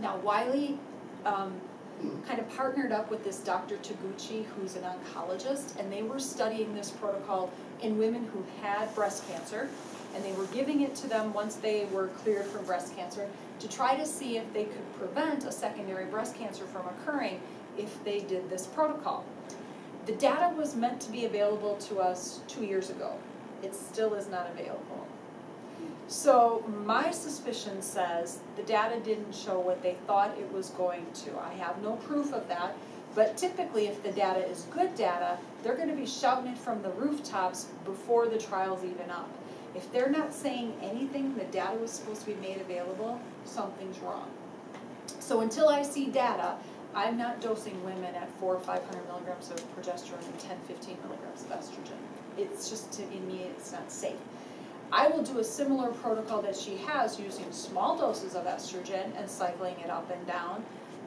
Now, Wiley kind of partnered up with this Dr. Taguchi, who's an oncologist, and they were studying this protocol in women who had breast cancer, and they were giving it to them once they were cleared from breast cancer to try to see if they could prevent a secondary breast cancer from occurring if they did this protocol. The data was meant to be available to us 2 years ago. It still is not available. So my suspicion says the data didn't show what they thought it was going to. I have no proof of that, but typically if the data is good data, they're going to be shouting it from the rooftops before the trial's even up. If they're not saying anything, the data was supposed to be made available, something's wrong. So until I see data, I'm not dosing women at 400 or 500 milligrams of progesterone and 10, 15 milligrams of estrogen. It's just, to me, it's not safe. I will do a similar protocol that she has using small doses of estrogen and cycling it up and down,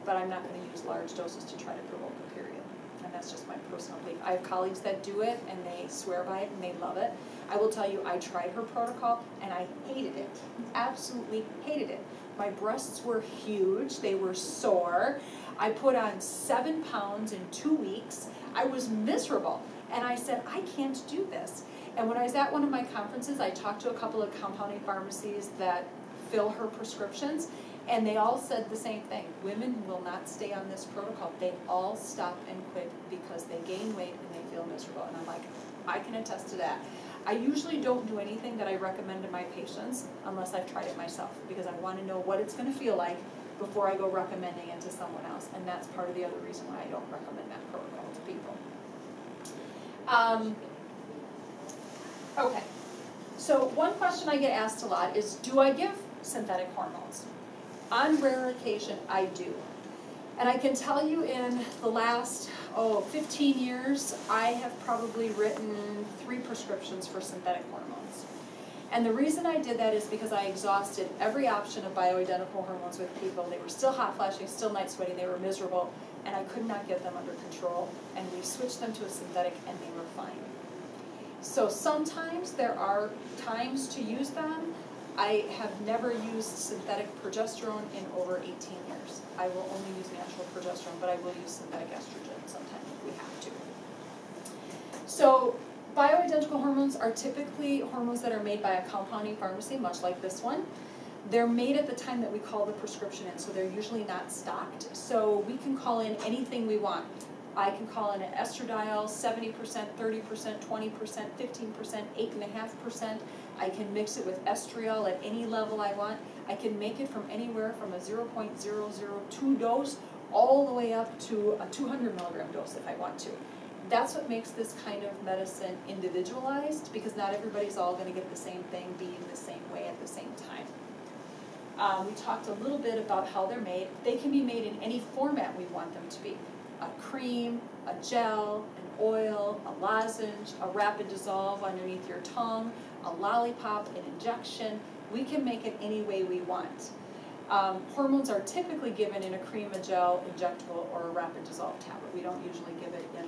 but I'm not going to use large doses to try to provoke a period. And that's just my personal belief. I have colleagues that do it and they swear by it and they love it. I will tell you, I tried her protocol and I hated it, absolutely hated it. My breasts were huge, they were sore. I put on 7 pounds in 2 weeks. I was miserable. And I said, I can't do this. And when I was at one of my conferences, I talked to a couple of compounding pharmacies that fill her prescriptions, and they all said the same thing. Women will not stay on this protocol. They all stop and quit because they gain weight and they feel miserable. And I'm like, I can attest to that. I usually don't do anything that I recommend to my patients unless I've tried it myself, because I want to know what it's going to feel like before I go recommending it to someone else. And that's part of the other reason why I don't recommend that protocol to people. Okay, so one question I get asked a lot is, do I give synthetic hormones? On rare occasion, I do. And I can tell you in the last, 15 years, I have probably written 3 prescriptions for synthetic hormones. And the reason I did that is because I exhausted every option of bioidentical hormones with people. They were still hot flashing, still night sweating, they were miserable, and I could not get them under control. And we switched them to a synthetic and they were fine. So sometimes there are times to use them. I have never used synthetic progesterone in over 18 years. I will only use natural progesterone, but I will use synthetic estrogen sometimes if we have to. So bioidentical hormones are typically hormones that are made by a compounding pharmacy, much like this one. They're made at the time that we call the prescription in, so they're usually not stocked. So we can call in anything we want. I can call in an estradiol, 70%, 30%, 20%, 15%, 8.5%. I can mix it with estriol at any level I want. I can make it from anywhere from a 0.002 dose all the way up to a 200 milligram dose if I want to. That's what makes this kind of medicine individualized, because not everybody's all going to get the same thing being the same way at the same time. We talked a little bit about how they're made. They can be made in any format we want them to be. A cream, a gel, an oil, a lozenge, a rapid dissolve underneath your tongue, a lollipop, an injection. We can make it any way we want. Hormones are typically given in a cream, a gel, injectable, or a rapid dissolve tablet. We don't usually give it in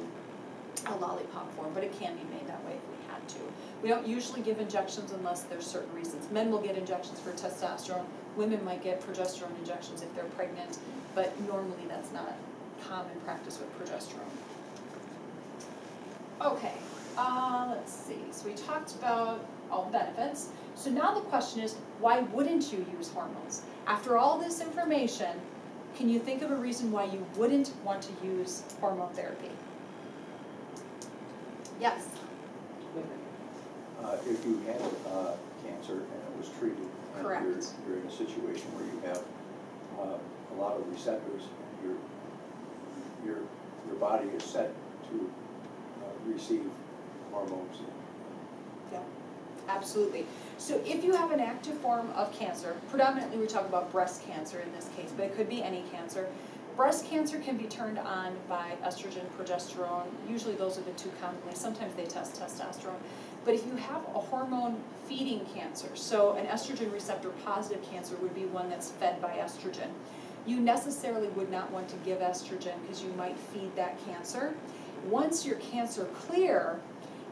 a lollipop form, but it can be made that way if we had to. We don't usually give injections unless there's certain reasons. Men will get injections for testosterone. Women might get progesterone injections if they're pregnant, but normally that's not common practice with progesterone. Okay, let's see. So we talked about all the benefits. So now the question is, why wouldn't you use hormones? After all this information, can you think of a reason why you wouldn't want to use hormone therapy? Yes? If you had cancer and it was treated, and Correct. you're in a situation where you have a lot of receptors, and your body is set to receive hormones. Yeah, absolutely. So if you have an active form of cancer, predominantly we talk about breast cancer in this case, but it could be any cancer. Breast cancer can be turned on by estrogen, progesterone. Usually those are the two commonly. Sometimes they test testosterone. But if you have a hormone-feeding cancer, so an estrogen receptor positive cancer would be one that's fed by estrogen. You necessarily would not want to give estrogen because you might feed that cancer. Once your cancer clear,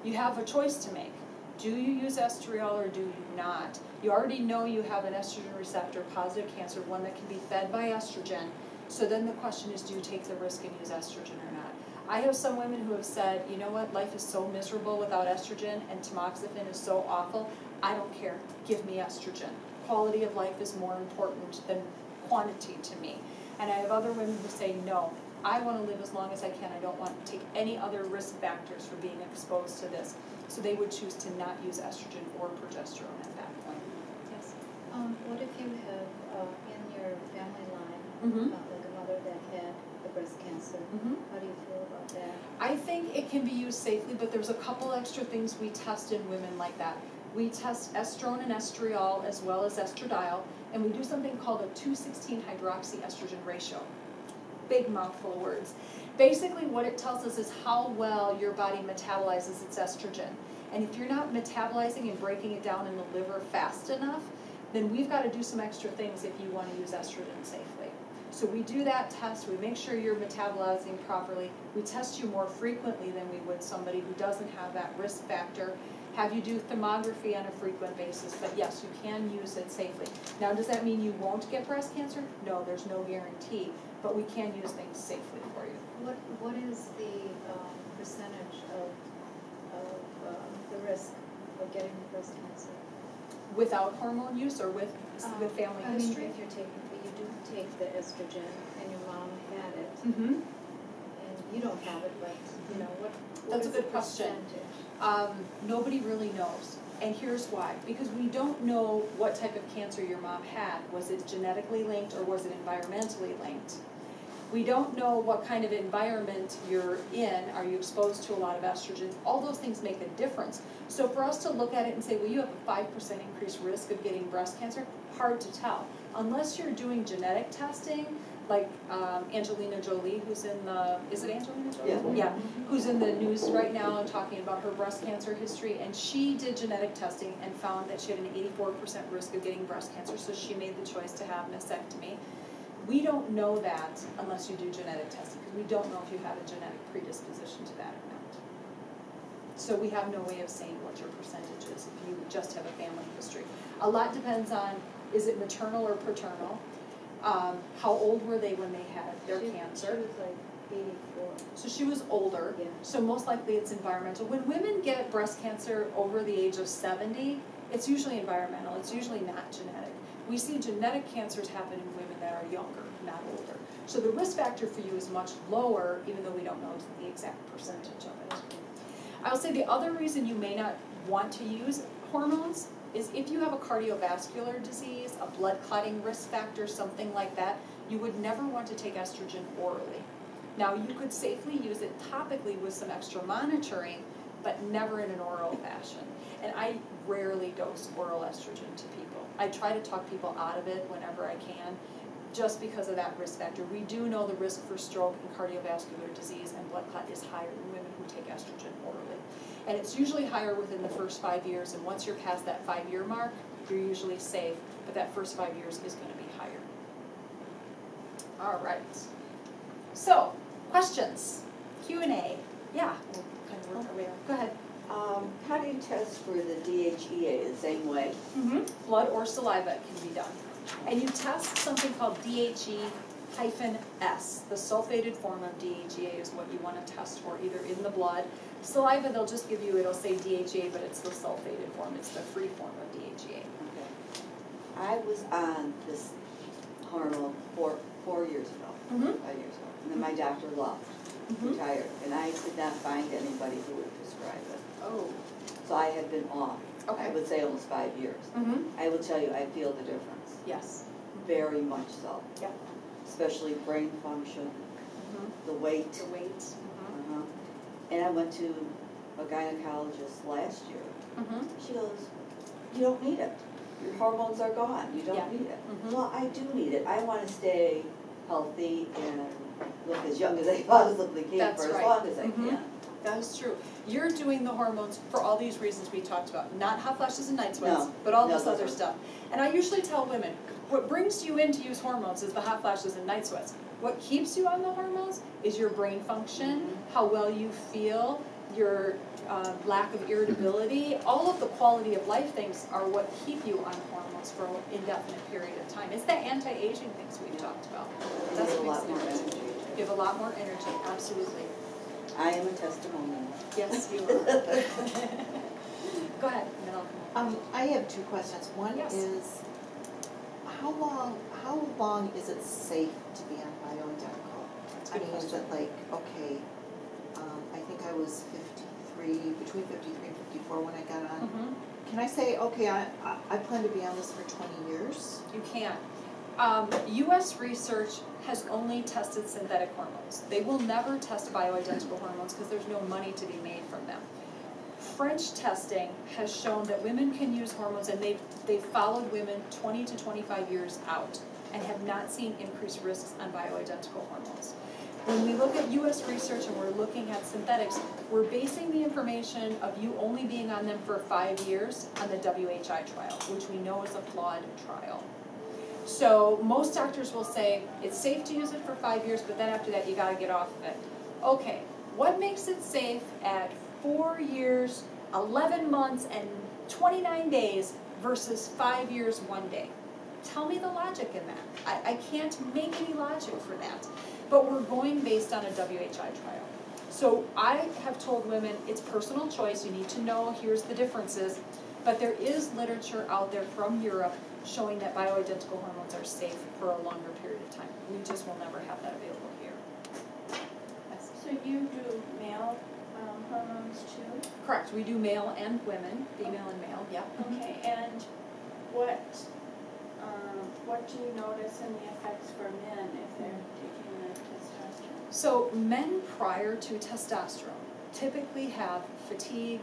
you have a choice to make. Do you use estriol or do you not? You already know you have an estrogen receptor positive cancer, one that can be fed by estrogen. So then the question is, do you take the risk and use estrogen or not? I have some women who have said, you know what, life is so miserable without estrogen and tamoxifen is so awful, I don't care, give me estrogen. Quality of life is more important than quantity to me. And I have other women who say, no, I want to live as long as I can, I don't want to take any other risk factors for being exposed to this. So they would choose to not use estrogen or progesterone at that point. Yes? What if you have in your family line, Mm-hmm. like a mother that had the breast cancer? Mm-hmm. How do you feel about that? I think it can be used safely, but there's a couple extra things we test in women like that. We test estrone and estriol as well as estradiol, and we do something called a 2:16 hydroxyestrogen ratio. Big mouthful of words. Basically what it tells us is how well your body metabolizes its estrogen. And if you're not metabolizing and breaking it down in the liver fast enough, then we've got to do some extra things if you want to use estrogen safely. So we do that test, we make sure you're metabolizing properly, we test you more frequently than we would somebody who doesn't have that risk factor, have you do thermography on a frequent basis, but yes, you can use it safely. Now, does that mean you won't get breast cancer? No, there's no guarantee, but we can use things safely for you. What is the percentage of the risk of getting breast cancer? Without hormone use or with family I mean, history? if you're taking, you do take the estrogen and your mom had it, Mm-hmm. and you don't have it, but, you know, what That's a is good the question. percentage? Nobody really knows. And here's why. Because we don't know what type of cancer your mom had. Was it genetically linked or was it environmentally linked? We don't know what kind of environment you're in. Are you exposed to a lot of estrogen? All those things make a difference. So for us to look at it and say, well, you have a 5% increased risk of getting breast cancer, hard to tell. Unless you're doing genetic testing, like Angelina Jolie, who's in the, is it Angelina Jolie? Yeah. Yeah, who's in the news right now and talking about her breast cancer history, and she did genetic testing and found that she had an 84% risk of getting breast cancer, so she made the choice to have mastectomy. We don't know that unless you do genetic testing, because we don't know if you have a genetic predisposition to that or not. So we have no way of saying what your percentage is if you just have a family history. A lot depends on, is it maternal or paternal? How old were they when they had their cancer? She was like 84. So she was older, Yeah. so most likely it's environmental. When women get breast cancer over the age of 70, it's usually environmental, it's usually not genetic. We see genetic cancers happen in women that are younger, not older. So the risk factor for you is much lower, even though we don't know the exact percentage of it. I will say the other reason you may not want to use hormones is if you have a cardiovascular disease, a blood clotting risk factor, something like that, you would never want to take estrogen orally. Now, you could safely use it topically with some extra monitoring, but never in an oral fashion. And I rarely dose oral estrogen to people. I try to talk people out of it whenever I can, just because of that risk factor. We do know the risk for stroke and cardiovascular disease and blood clot is higher in women who take estrogen orally. And it's usually higher within the first 5 years, and once you're past that 5-year mark, you're usually safe, but that first 5 years is going to be higher. All right. So, questions? Q&A. Yeah, we'll kind of work our way around. Go ahead. How do you test for the DHEA the same way? Blood or saliva can be done. And you test something called DHE-S. The sulfated form of DHEA is what you want to test for, either in the blood. Saliva, they'll just give you, it'll say DHEA, but it's the sulfated form. It's the free form of DHEA. Okay. I was on this hormone 4 years ago, 5 years ago, and then my doctor left, retired, and I could not find anybody who would prescribe it. Oh. So I had been off, Okay. I would say almost 5 years. I will tell you, I feel the difference, Yes. very much so. Yep. Especially brain function, the weight. The weight. Uh-huh. And I went to a gynecologist last year. She goes, you don't need it. Your hormones are gone. You don't need it. Well, I do need it. I want to stay healthy and look as young as I possibly can That's for right. as long as I can. That is true. You're doing the hormones for all these reasons we talked about. Not hot flashes and night sweats, No. but all No, this those other are- stuff. And I usually tell women, what brings you in to use hormones is the hot flashes and night sweats. What keeps you on the hormones is your brain function, how well you feel, your lack of irritability. All of the quality of life things are what keep you on hormones for an indefinite period of time. It's the anti-aging things we've talked about. You That's have a what lot makes more a difference. energy. You have a lot more energy, absolutely. I am a testimonial. Yes, you are. Go ahead, and then I'll come on. I have 2 questions. One Yes. is, how long is it safe to be on bioidentical? That's a I good mean, is question. it like, okay, I think I was 53, between 53 and 54 when I got on. Can I say, okay, I plan to be on this for 20 years? You can't. U.S. research has only tested synthetic hormones. They will never test bioidentical hormones because there's no money to be made from them. French testing has shown that women can use hormones, and they've followed women 20 to 25 years out and have not seen increased risks on bioidentical hormones. When we look at U.S. research and we're looking at synthetics, we're basing the information of you only being on them for 5 years on the WHI trial, which we know is a flawed trial. So most doctors will say, it's safe to use it for 5 years, but then after that you gotta get off of it. Okay, what makes it safe at 4 years 11 months and 29 days versus 5 years, 1 day. Tell me the logic in that. I can't make any logic for that. But we're going based on a WHI trial. So I have told women it's personal choice. You need to know, here's the differences. But there is literature out there from Europe showing that bioidentical hormones are safe for a longer period of time. We just will never have that available here. Yes. So you do male hormones too? Correct. We do male and women, female and male. Yep. Okay. And what do you notice in the effects for men if they're taking the testosterone? So men prior to testosterone typically have fatigue,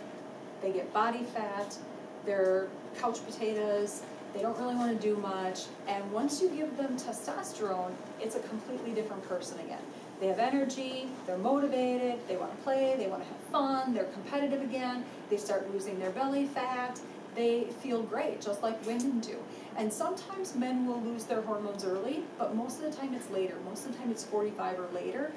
they get body fat, they're couch potatoes, they don't really want to do much, and once you give them testosterone, it's a completely different person again. They have energy, they're motivated, they want to play, they want to have fun, they're competitive again, they start losing their belly fat, they feel great, just like women do. And sometimes men will lose their hormones early, but most of the time it's later. Most of the time it's 45 or later.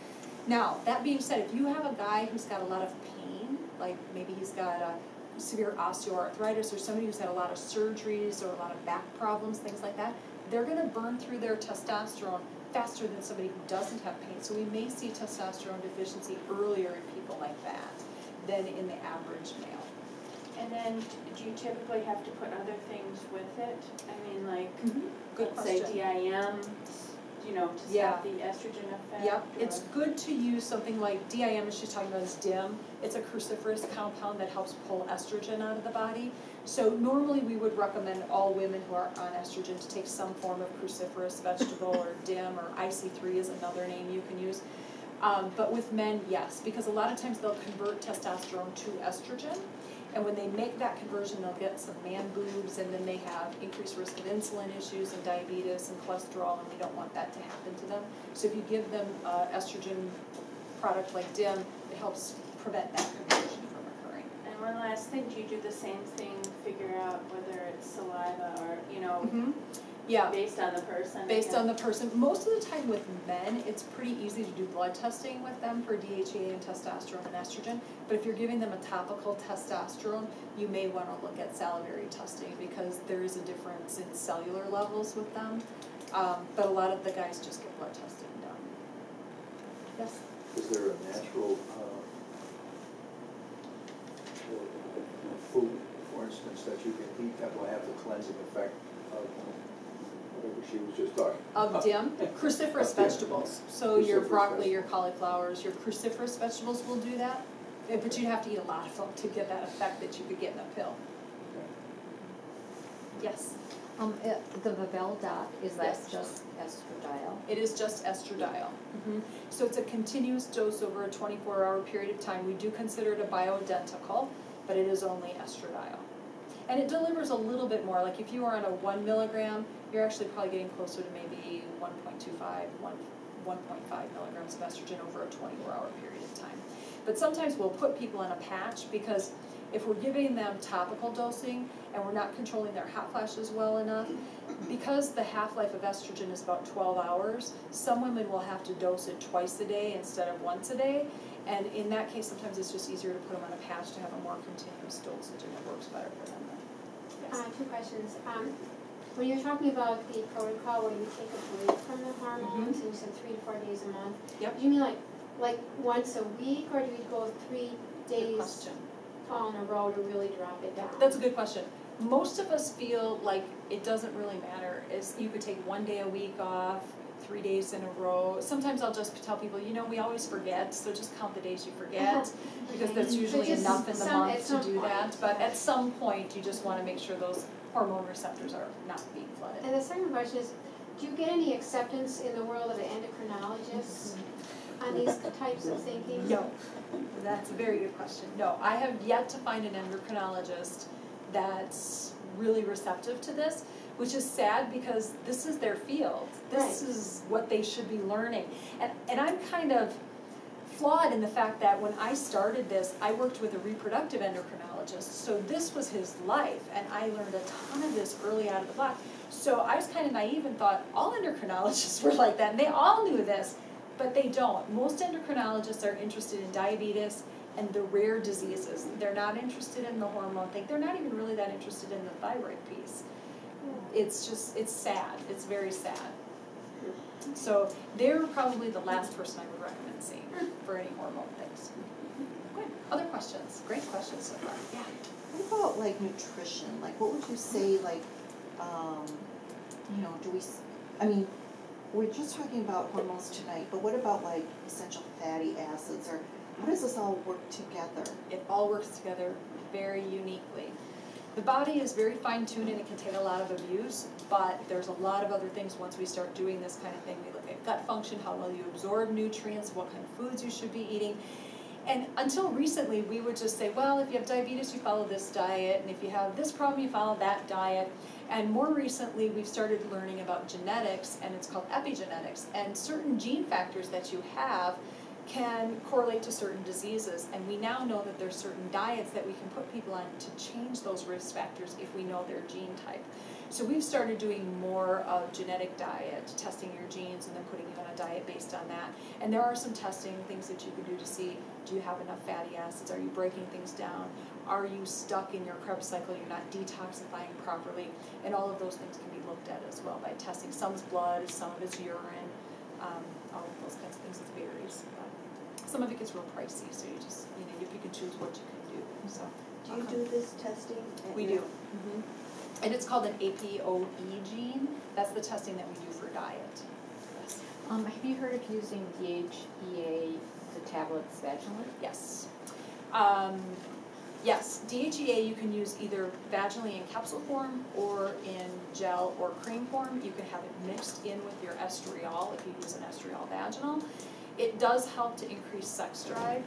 Now, that being said, if you have a guy who's got a lot of pain, like maybe he's got a severe osteoarthritis or somebody who's had a lot of surgeries or a lot of back problems, things like that, they're going to burn through their testosterone faster than somebody who doesn't have pain. So we may see testosterone deficiency earlier in people like that than in the average male. And then do you typically have to put other things with it? I mean, like, Good let's question. say DIM, you know, to stop the estrogen effect? Yep, or- it's good to use something like DIM, as she's talking about, is DIM. It's a cruciferous compound that helps pull estrogen out of the body. So normally we would recommend all women who are on estrogen to take some form of cruciferous vegetable or DIM, or IC3 is another name you can use. But with men, yes, because a lot of times they'll convert testosterone to estrogen. And when they make that conversion, they'll get some man boobs, and then they have increased risk of insulin issues and diabetes and cholesterol, and we don't want that to happen to them. So if you give them estrogen product like DIM, it helps prevent that conversion from occurring. And one last thing, do you do the same thing, figure out whether it's saliva or, you know, Yeah. based on the person? Based on the person. Most of the time with men, it's pretty easy to do blood testing with them for DHEA and testosterone and estrogen. But if you're giving them a topical testosterone, you may want to look at salivary testing because there is a difference in cellular levels with them. But a lot of the guys just get blood testing done. Yes? Is there a natural food, for instance, that you can eat that will have the cleansing effect of whatever she was just talking Of DIM, cruciferous Of DIM. vegetables. So your Cruciferous broccoli, your cauliflowers, your cruciferous vegetables will do that. But you'd have to eat a lot of them to get that effect that you could get in a pill. Yes? The Viveldoc, is that Yes. just estradiol? It is just estradiol. So it's a continuous dose over a 24-hour period of time. We do consider it a bioidentical, but it is only estradiol. And it delivers a little bit more. Like if you are on a 1 milligram, you're actually probably getting closer to maybe 1.25, 1.5 milligrams of estrogen over a 24-hour period of time. But sometimes we'll put people in a patch because if we're giving them topical dosing and we're not controlling their hot flashes well enough, because the half-life of estrogen is about 12 hours, some women will have to dose it twice a day instead of once a day. And in that case, sometimes it's just easier to put them on a patch to have a more continuous dosage, and it works better for them then. Yes. 2 questions. When you're talking about the protocol where you take a break from the hormones, and you said 3 to 4 days a month, Yep. do you mean like once a week, or do you go 3 Good days question. all in a row to really drop it down? That's a good question. Most of us feel like it doesn't really matter. You could take 1 day a week off, 3 days in a row. Sometimes I'll just tell people, we always forget, so just count the days you forget, because that's usually just enough in the month to do point, that. But at some point, you just want to make sure those hormone receptors are not being flooded. And the second question is, do you get any acceptance in the world of endocrinologists on these types of thinking? No. That's a very good question. No, I have yet to find an endocrinologist that's really receptive to this, which is sad because this is their field. This is what they should be learning. And I'm kind of flawed in the fact that when I started this, I worked with a reproductive endocrinologist, so this was his life, and I learned a ton of this early out of the block. So I was kind of naive and thought all endocrinologists were like that, and they all knew this, but they don't. Most endocrinologists are interested in diabetes and the rare diseases. They're not interested in the hormone thing. They're not even really that interested in the thyroid piece. It's just, it's sad. It's very sad. So they're probably the last person I would recommend seeing for any hormone things. Good. Other questions? Great questions so far. Yeah. What about like nutrition? Like what would you say like, you know, I mean, we're just talking about hormones tonight, but what about like essential fatty acids, or how does this all work together? It all works together very uniquely. The body is very fine-tuned and it can take a lot of abuse, but there's a lot of other things once we start doing this kind of thing. We look at gut function, how well you absorb nutrients, what kind of foods you should be eating. And until recently, we would just say, well, if you have diabetes, you follow this diet, and if you have this problem, you follow that diet. And more recently, we've started learning about genetics, and it's called epigenetics, and certain gene factors that you have can correlate to certain diseases, and we now know that there's certain diets that we can put people on to change those risk factors if we know their gene type. So we've started doing more of genetic diet, testing your genes and then putting you on a diet based on that. And there are some testing things that you can do to see, do you have enough fatty acids, are you breaking things down, are you stuck in your Krebs cycle, you're not detoxifying properly, and all of those things can be looked at as well by testing. Some is blood, some of it's urine, all of those kinds of things, it varies. Some of it gets real pricey, so you just, you know, you pick and choose what you can do. So, do you do this testing? We do. Mm-hmm. And it's called an APOE gene. That's the testing that we do for diet. Yes. Have you heard of using DHEA, the tablets vaginally? Yes. Yes, DHEA you can use either vaginally in capsule form or in gel or cream form. You can have it mixed in with your estriol if you use an estriol vaginal. It does help to increase sex drive.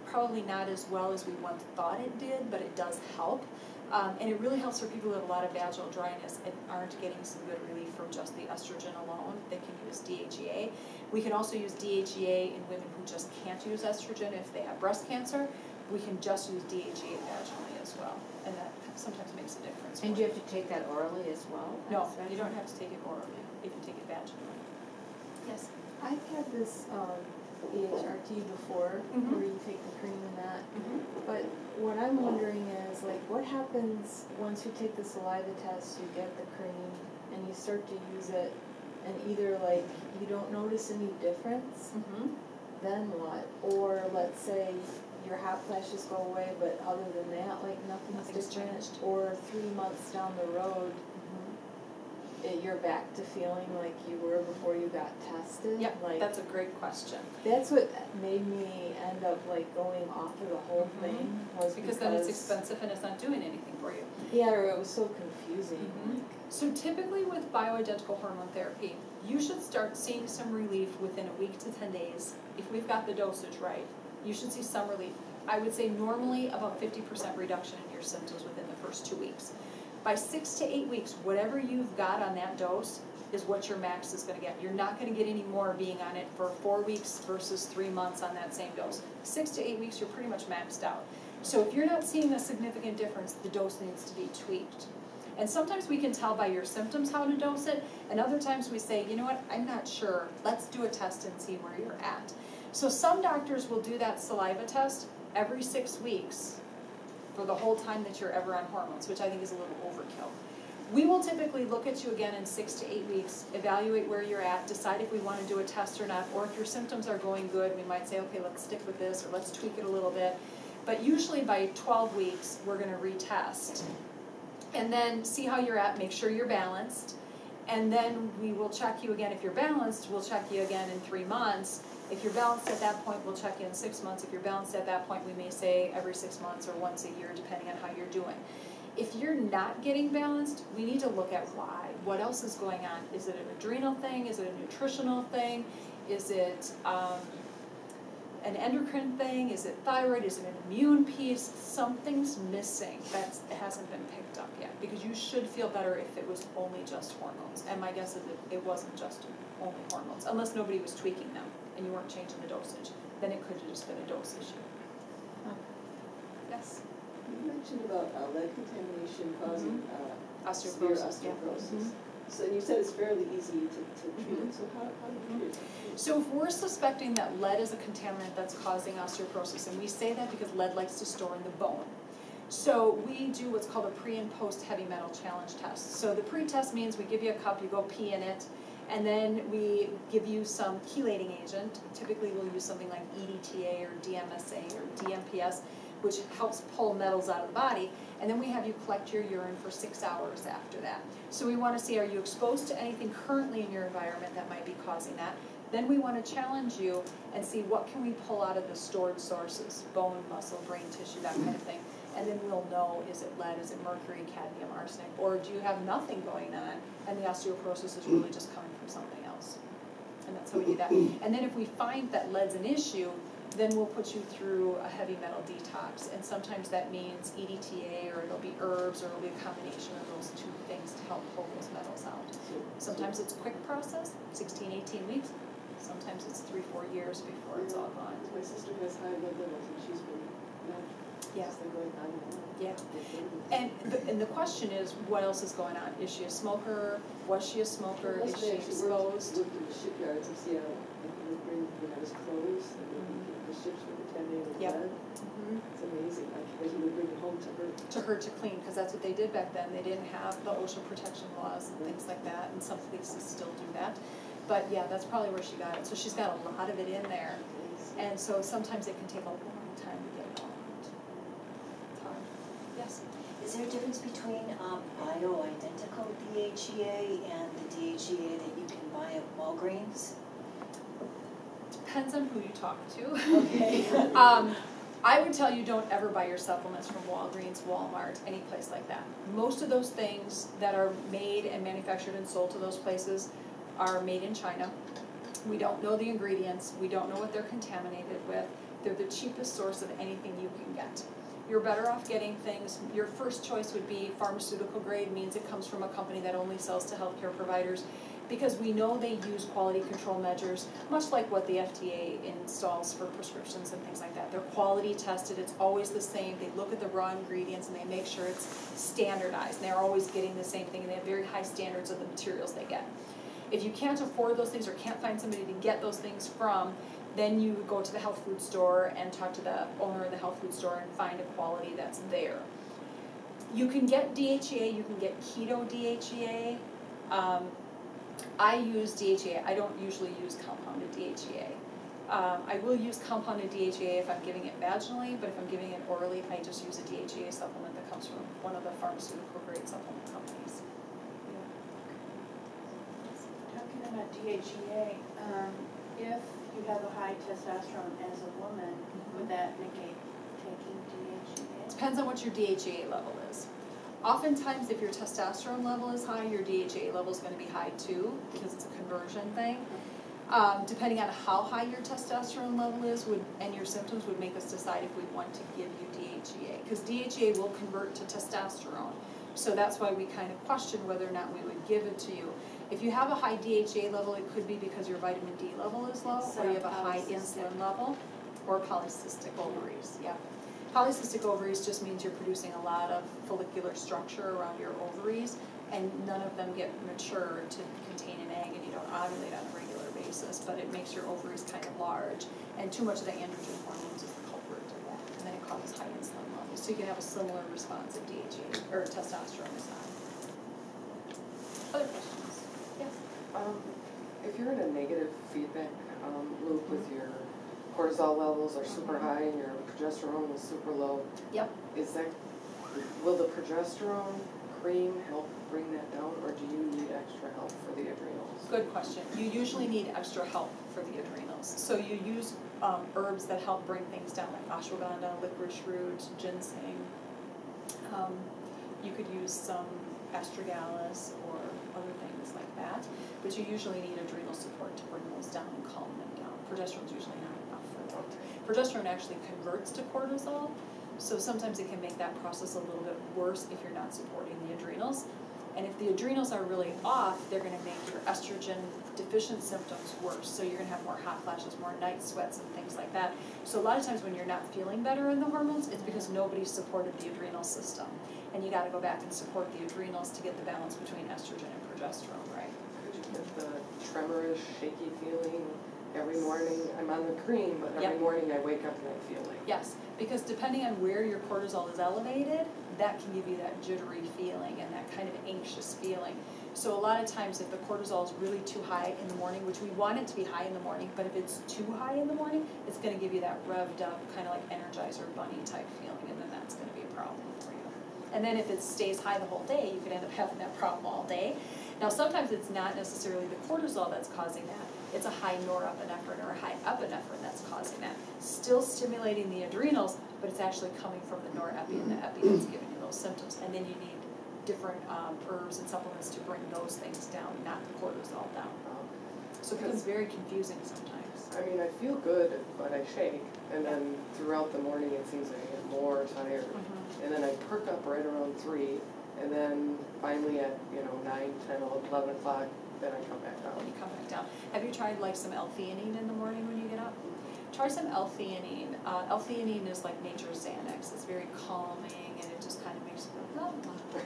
Probably not as well as we once thought it did, but it does help. And it really helps for people who have a lot of vaginal dryness and aren't getting some good relief from just the estrogen alone. They can use DHEA. We can also use DHEA in women who just can't use estrogen if they have breast cancer. We can just use DHEA vaginally as well, and that sometimes makes a difference. And do you have to take that orally as well? No, you don't have to take it orally. You can take it vaginally. Yes? I've had this EHRT before, where you take the cream and that, but what I'm wondering is, like, what happens once you take the saliva test, you get the cream, and you start to use it, and either, like, you don't notice any difference, then what? Or, let's say, your hot flashes go away, but other than that, like, nothing's different, changed. Or 3 months down the road, you're back to feeling like you were before you got tested? Yep, like, that's a great question. That's what made me end up like going off of the whole thing, was because then it's expensive and it's not doing anything for you. Yeah, or it was so confusing. So typically with bioidentical hormone therapy, you should start seeing some relief within a week to 10 days. If we've got the dosage right, you should see some relief. I would say normally about 50% reduction in your symptoms within the first 2 weeks. By 6 to 8 weeks, whatever you've got on that dose is what your max is going to get. You're not going to get any more being on it for 4 weeks versus 3 months on that same dose. 6 to 8 weeks, you're pretty much maxed out. So if you're not seeing a significant difference, the dose needs to be tweaked. And sometimes we can tell by your symptoms how to dose it, and other times we say, you know what, I'm not sure. Let's do a test and see where you're at. So some doctors will do that saliva test every 6 weeks for the whole time that you're ever on hormones, which I think is a little overkill. We will typically look at you again in 6 to 8 weeks, evaluate where you're at, decide if we want to do a test or not, or if your symptoms are going good, we might say, okay, let's stick with this, or let's tweak it a little bit. But usually by 12 weeks, we're going to retest. And then see how you're at, make sure you're balanced, and then we will check you again. If you're balanced, we'll check you again in 3 months. If you're balanced at that point, we'll check you in 6 months. If you're balanced at that point, we may say every 6 months or once a year, depending on how you're doing. If you're not getting balanced, we need to look at why. What else is going on? Is it an adrenal thing? Is it a nutritional thing? Is it an endocrine thing? Is it thyroid? Is it an immune piece? Something's missing that hasn't been picked up yet, because you should feel better if it was only just hormones. And my guess is that it wasn't just only hormones, unless nobody was tweaking them and you weren't changing the dosage. Then it could have just been a dose issue. Yes? You mentioned about lead contamination causing severe osteoporosis. So you said it's fairly easy to treat it, so how do you treat it? So if we're suspecting that lead is a contaminant that's causing osteoporosis, and we say that because lead likes to store in the bone. So we do what's called a pre and post heavy metal challenge test. So the pre-test means we give you a cup, you go pee in it, and then we give you some chelating agent. Typically we'll use something like EDTA or DMSA or DMPS, which helps pull metals out of the body, and then we have you collect your urine for 6 hours after that. So we want to see, are you exposed to anything currently in your environment that might be causing that? Then we want to challenge you and see what can we pull out of the stored sources, bone, muscle, brain tissue, that kind of thing. And then we'll know, is it lead, is it mercury, cadmium, arsenic, or do you have nothing going on and the osteoporosis is really just coming from something else? And that's how we do that. And then if we find that lead's an issue, then we'll put you through a heavy metal detox. And sometimes that means EDTA, or it'll be herbs, or it'll be a combination of those two things to help pull those metals out. Sometimes it's a quick process, 16, 18 weeks. Sometimes it's 3-4 years before it's all gone. My sister has high blood levels and she's been, yeah. going on and on. Yeah. And the question is, what else is going on? Is she a smoker? Was she a smoker? Is she exposed? Worked in the shipyards of Seattle, and he would bring, his clothes, and the ships were contaminated with lead. It's amazing. But he would bring it home to her. To her to clean, because that's what they did back then. They didn't have the OSHA protection laws and things like that, and some places still do that. But yeah, that's probably where she got it. So she's got a lot of it in there. And so sometimes it can take a long time to get it all out. It's hard. Yes? Is there a difference between bioidentical DHEA and the DHEA that you can buy at Walgreens? Depends on who you talk to. Okay. I would tell you don't ever buy your supplements from Walgreens, Walmart, any place like that. Most of those things that are made and manufactured and sold to those places are made in China. We don't know the ingredients. We don't know what they're contaminated with. They're the cheapest source of anything you can get. You're better off getting things. Your first choice would be pharmaceutical grade, means it comes from a company that only sells to healthcare providers, because we know they use quality control measures, much like what the FDA installs for prescriptions and things like that. They're quality tested. It's always the same. They look at the raw ingredients and they make sure it's standardized. And they're always getting the same thing, and they have very high standards of the materials they get. If you can't afford those things or can't find somebody to get those things from, then you go to the health food store and talk to the owner of the health food store and find a quality that's there. You can get DHEA, you can get keto DHEA. I use DHEA. I don't usually use compounded DHEA. I will use compounded DHEA if I'm giving it vaginally, but if I'm giving it orally, I just use a DHEA supplement that comes from one of the pharmaceutical grade supplement companies. Talking about DHEA, if you have a high testosterone as a woman, would that negate taking DHEA? Depends on what your DHEA level is. Oftentimes, if your testosterone level is high, your DHEA level is going to be high too, because it's a conversion thing. Depending on how high your testosterone level is and your symptoms would make us decide if we want to give you DHEA, because DHEA will convert to testosterone. So that's why we kind of question whether or not we would give it to you. If you have a high DHEA level, it could be because your vitamin D level is low, or you have a high insulin level, or polycystic ovaries. Yeah. Polycystic ovaries just means you're producing a lot of follicular structure around your ovaries, and none of them get mature to contain an egg, and you don't ovulate on a regular basis, but it makes your ovaries kind of large, and too much of the androgen hormones is the culprit of that, and then it causes high insulin levels. So you can have a similar response if DHEA or testosterone is high. Other questions? Yes? If you're in a negative feedback loop with your cortisol levels are super high and your progesterone is super low, will the progesterone cream help bring that down, or do you need extra help for the adrenals? Good question. You usually need extra help for the adrenals. So you use herbs that help bring things down, like ashwagandha, licorice root, ginseng. You could use some astragalus or other things like that, but you usually need adrenal support to bring those down and calm them down. Progesterone's usually not enough for that. Progesterone actually converts to cortisol, so sometimes it can make that process a little bit worse if you're not supporting the adrenals. And if the adrenals are really off, they're going to make your estrogen deficient symptoms worse. So you're going to have more hot flashes, more night sweats, and things like that. So a lot of times when you're not feeling better in the hormones, it's because nobody's supported the adrenal system. and you gotta go back and support the adrenals to get the balance between estrogen and progesterone right. Could you get the tremorish, shaky feeling every morning? I'm on the cream, but every morning I wake up and I feel like. Yes, because depending on where your cortisol is elevated, that can give you that jittery feeling and that kind of anxious feeling. So a lot of times if the cortisol is really too high in the morning, which we want it to be high in the morning, but if it's too high in the morning, it's going to give you that revved up, kind of like Energizer Bunny type feeling, and then that's going to be a problem for you. And then if it stays high the whole day, you could end up having that problem all day. Now sometimes it's not necessarily the cortisol that's causing that. It's a high norepinephrine or a high epinephrine that's causing that. Still stimulating the adrenals, but it's actually coming from the norepi and the epi that's giving you those symptoms. And then you need different herbs and supplements to bring those things down, not the cortisol down. So it becomes very confusing sometimes. I mean, I feel good, but I shake, and then throughout the morning it seems like I get more tired. And then I perk up right around 3, and then finally at 9, 10, 11 o'clock, then I come back down. You come back down. Have you tried like some L-theanine in the morning when you get up? Try some L-theanine. L-theanine is like nature's Xanax. It's very calming, and it just kind of makes you go,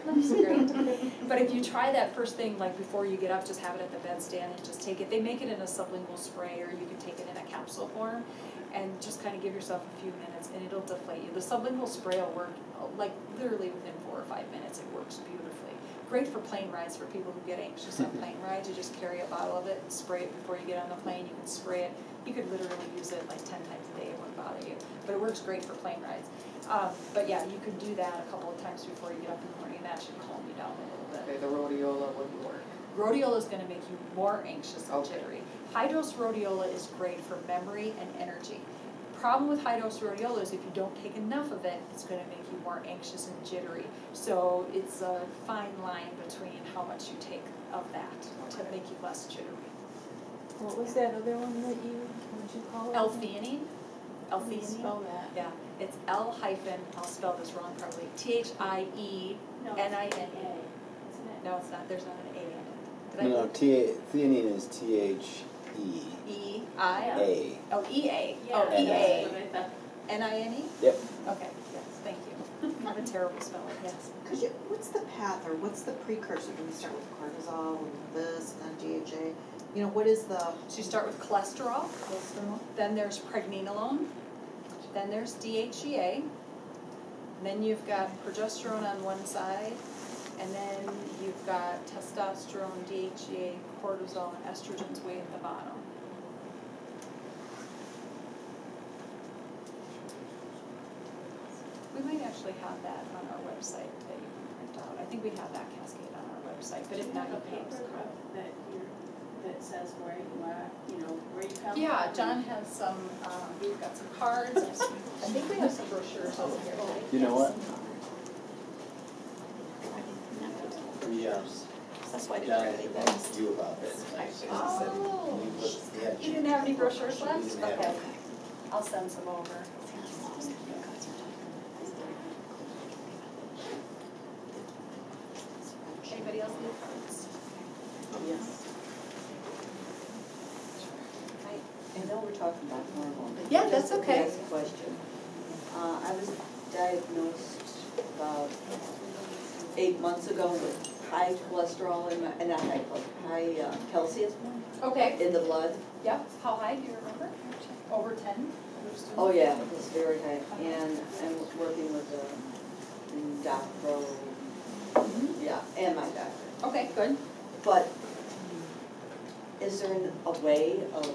that's great. But if you try that first thing, like before you get up, just have it at the bedstand and just take it. They make it in a sublingual spray, or you can take it in a capsule form, and just kind of give yourself a few minutes, and it'll deflate you. The sublingual spray will work like literally within 4 or 5 minutes. It works beautifully. Great for plane rides for people who get anxious on plane rides. You just carry a bottle of it and spray it before you get on the plane. You can spray it. You could literally use it like 10 times a day. It wouldn't bother you. But it works great for plane rides. But yeah, you could do that a couple of times before you get up in the morning, and that should calm you down a little bit. Okay, the rhodiola wouldn't work. Rhodiola is going to make you more anxious and jittery. High-dose rhodiola is great for memory and energy. Problem with high-dose rhodiola is if you don't take enough of it, it's going to make you more anxious and jittery. So it's a fine line between how much you take of that to make you less jittery. What was that other one that what'd you call it? L-theanine. L-theanine. Spell that. Yeah, it's I'll spell this wrong probably, Thienin. No, it's not, there's not an A in it. No, theanine is Thea. E-I? Oh, E-A. Oh, E-A. N-I-N-E? Yep. Okay, yes, thank you. I have a terrible spelling, yes. What's the path, or what's the precursor? Do we start with cortisol, and this, and then DHA? What is the... So you start with cholesterol, then there's pregnenolone, then there's DHEA, then you've got progesterone on one side, and then you've got testosterone, DHEA, cortisol, and estrogen's way at the bottom. We might actually have that on our website that you can print out. I think we have that cascade on our website, but if not, you can use it. That says where you are, where you come from. Yeah, John has some, we've got some cards. I think we have some brochures over here. You know what? That's why I John didn't had asked you about this. Oh. You You didn't have any brochures left? didn't have Okay. any. I'll send some over. Anybody else need cards? Yes. I know we're talking about hormones. Yeah, that's Just okay. ask a question. I was diagnosed about 8 months ago with high cholesterol and not high calcium Okay. in the blood. Yep. How high, do you remember? Over 10? Oh yeah, it was very high. And I'm working with a doctor. Yeah, and my doctor. Okay, good. But is there a way of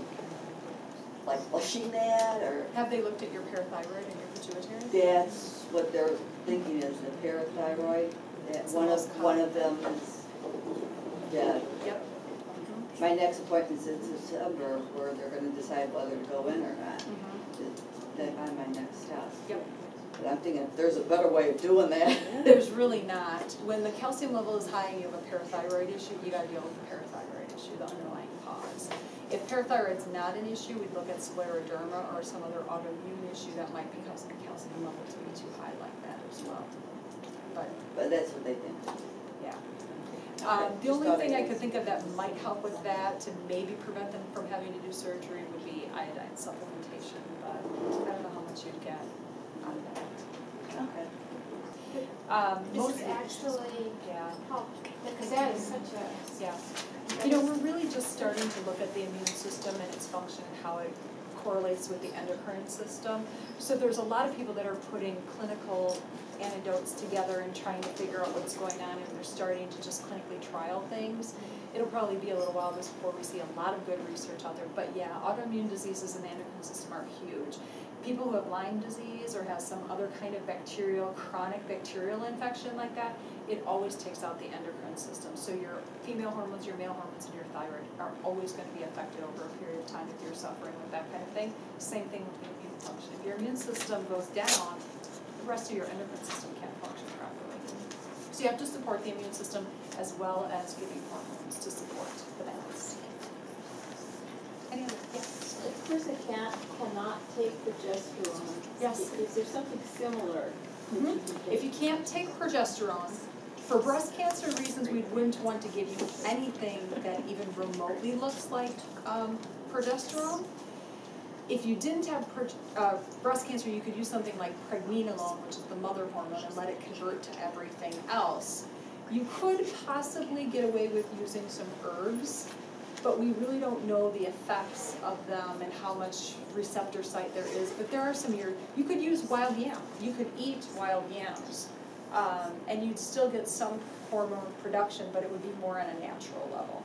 like flushing that, or? Have they looked at your parathyroid and your pituitary? That's what they're thinking is the parathyroid. That one of them is dead. Yep. My next appointment's in September, where they're going to decide whether to go in or not. That's on my next test. Yep. But I'm thinking if there's a better way of doing that. There's really not. When the calcium level is high and you have a parathyroid issue, you got to deal with the parathyroid issue, the underlying cause. If parathyroid's not an issue, we'd look at scleroderma or some other autoimmune issue that might be causing the calcium level to be too high like that as well. But that's what they think. Yeah. Okay, The only thing I could think of that might help with that to maybe prevent them from having to do surgery would be iodine supplementation, but I don't know how much you'd get out of that. Okay. This Most is actually, yeah. because that is such a. Yeah. You know, we're really just starting to look at the immune system and its function and how it correlates with the endocrine system. So there's a lot of people that are putting clinical anecdotes together and trying to figure out what's going on, and they're starting to just clinically trial things. It'll probably be a little while before we see a lot of good research out there, but yeah, autoimmune diseases in the endocrine system are huge. People who have Lyme disease or have some other kind of chronic bacterial infection like that, it always takes out the endocrine system. So your female hormones, your male hormones, and your thyroid are always going to be affected over a period of time if you're suffering with that kind of thing. Same thing with the immune function. If your immune system goes down, the rest of your endocrine system can't function properly. So you have to support the immune system as well as giving hormones to support the balance. Any other? Yes. If a person cannot take progesterone, Yes. is there something similar? If you can't take progesterone, for breast cancer reasons, we wouldn't want to give you anything that even remotely looks like progesterone. If you didn't have breast cancer, you could use something like pregnenolone, which is the mother hormone, and let it convert to everything else. You could possibly get away with using some herbs, but we really don't know the effects of them and how much receptor site there is. But there are some you could use wild yam. You could eat wild yams, and you'd still get some hormone production, but it would be more on a natural level.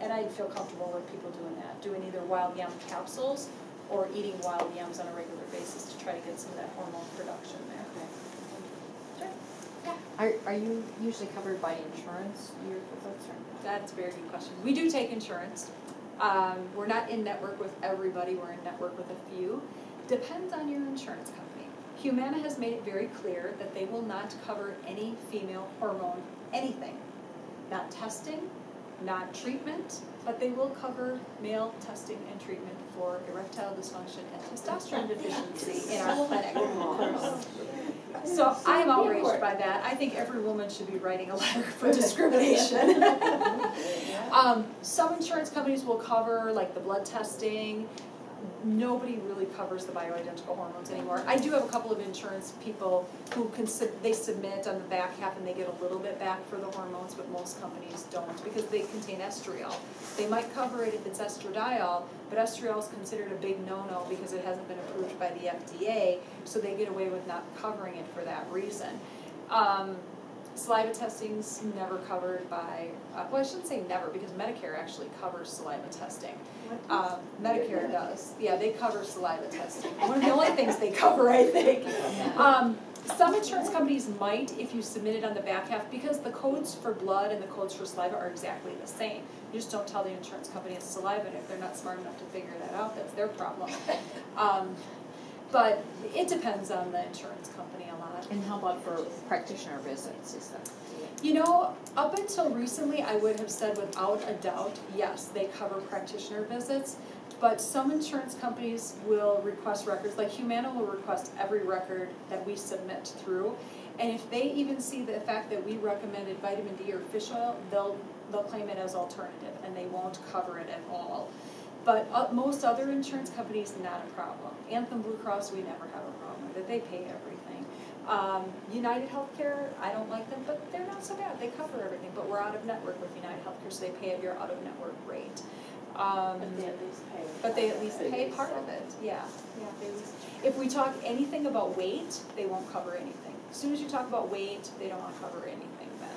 And I'd feel comfortable with people doing either wild yam capsules or eating wild yams on a regular basis to try to get some of that hormone production there. Sure. Yeah. Are you usually covered by insurance? That's a very good question. We do take insurance. We're not in network with everybody. We're in network with a few. Depends on your insurance company. Humana has made it very clear that they will not cover any female hormone, anything. Not testing, not treatment, but they will cover male testing and treatment for erectile dysfunction and testosterone deficiency in our clinic. So I am outraged by that. I think every woman should be writing a letter for discrimination. Some insurance companies will cover like the blood testing. Nobody really covers the bioidentical hormones anymore. I do have a couple of insurance people who they submit on the back half and they get a little bit back for the hormones, but most companies don't because they contain estriol. They might cover it if it's estradiol, but estriol is considered a big no-no because it hasn't been approved by the FDA, so they get away with not covering it for that reason. Saliva testing's never covered by, well, I shouldn't say never because Medicare actually covers saliva testing. Medicare does. Yeah, they cover saliva testing. One of the only things they cover, I think. Some insurance companies might if you submit it on the back half because the codes for blood and the codes for saliva are exactly the same. You just don't tell the insurance company it's saliva, and if they're not smart enough to figure that out, that's their problem. But it depends on the insurance company a lot. And how about for practitioner visits? Is that? You know, up until recently, I would have said without a doubt, yes, they cover practitioner visits. But some insurance companies will request records, like Humana will request every record that we submit through. And if they even see the fact that we recommended vitamin D or fish oil, they'll claim it as alternative, and they won't cover it at all. But most other insurance companies, not a problem. Anthem Blue Cross, we never have a problem with it. They pay everything. United Healthcare, I don't like them, but they're not so bad. They cover everything, but we're out of network with United Healthcare, so they pay at your out-of-network rate. But they at least pay part of it, yeah. If we talk anything about weight, they won't cover anything. As soon as you talk about weight, they don't want to cover anything then.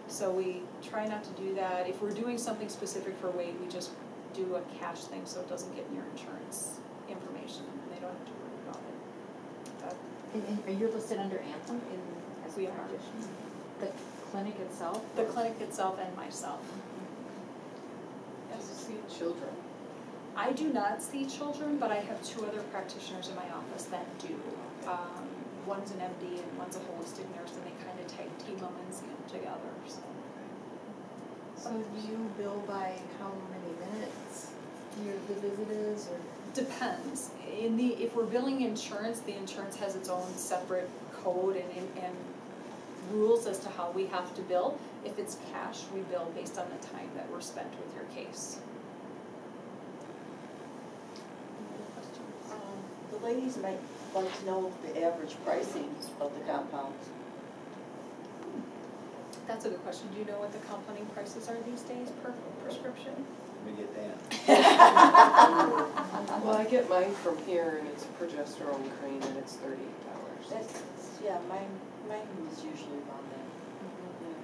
So we try not to do that. If we're doing something specific for weight, we just do a cash thing so it doesn't get in your insurance information and they don't have to worry about it. And are you listed under Anthem as we a are. practitioner? The clinic itself? The clinic itself and myself. Yes. Do you see children? I do not see children, but I have two other practitioners in my office that do. One's an MD and one's a holistic nurse, and they kind of tag team them and see them together. So do you bill by how many minutes the visit is, or? Depends. If we're billing insurance, the insurance has its own separate code and rules as to how we have to bill. If it's cash, we bill based on the time that we're spent with your case. The ladies might like to know the average pricing of the compounds. That's a good question. Do you know what the compounding prices are these days per prescription? Let me get that. Well, I get mine from here and it's a progesterone cream and it's $38. That's, yeah, mine was usually around that.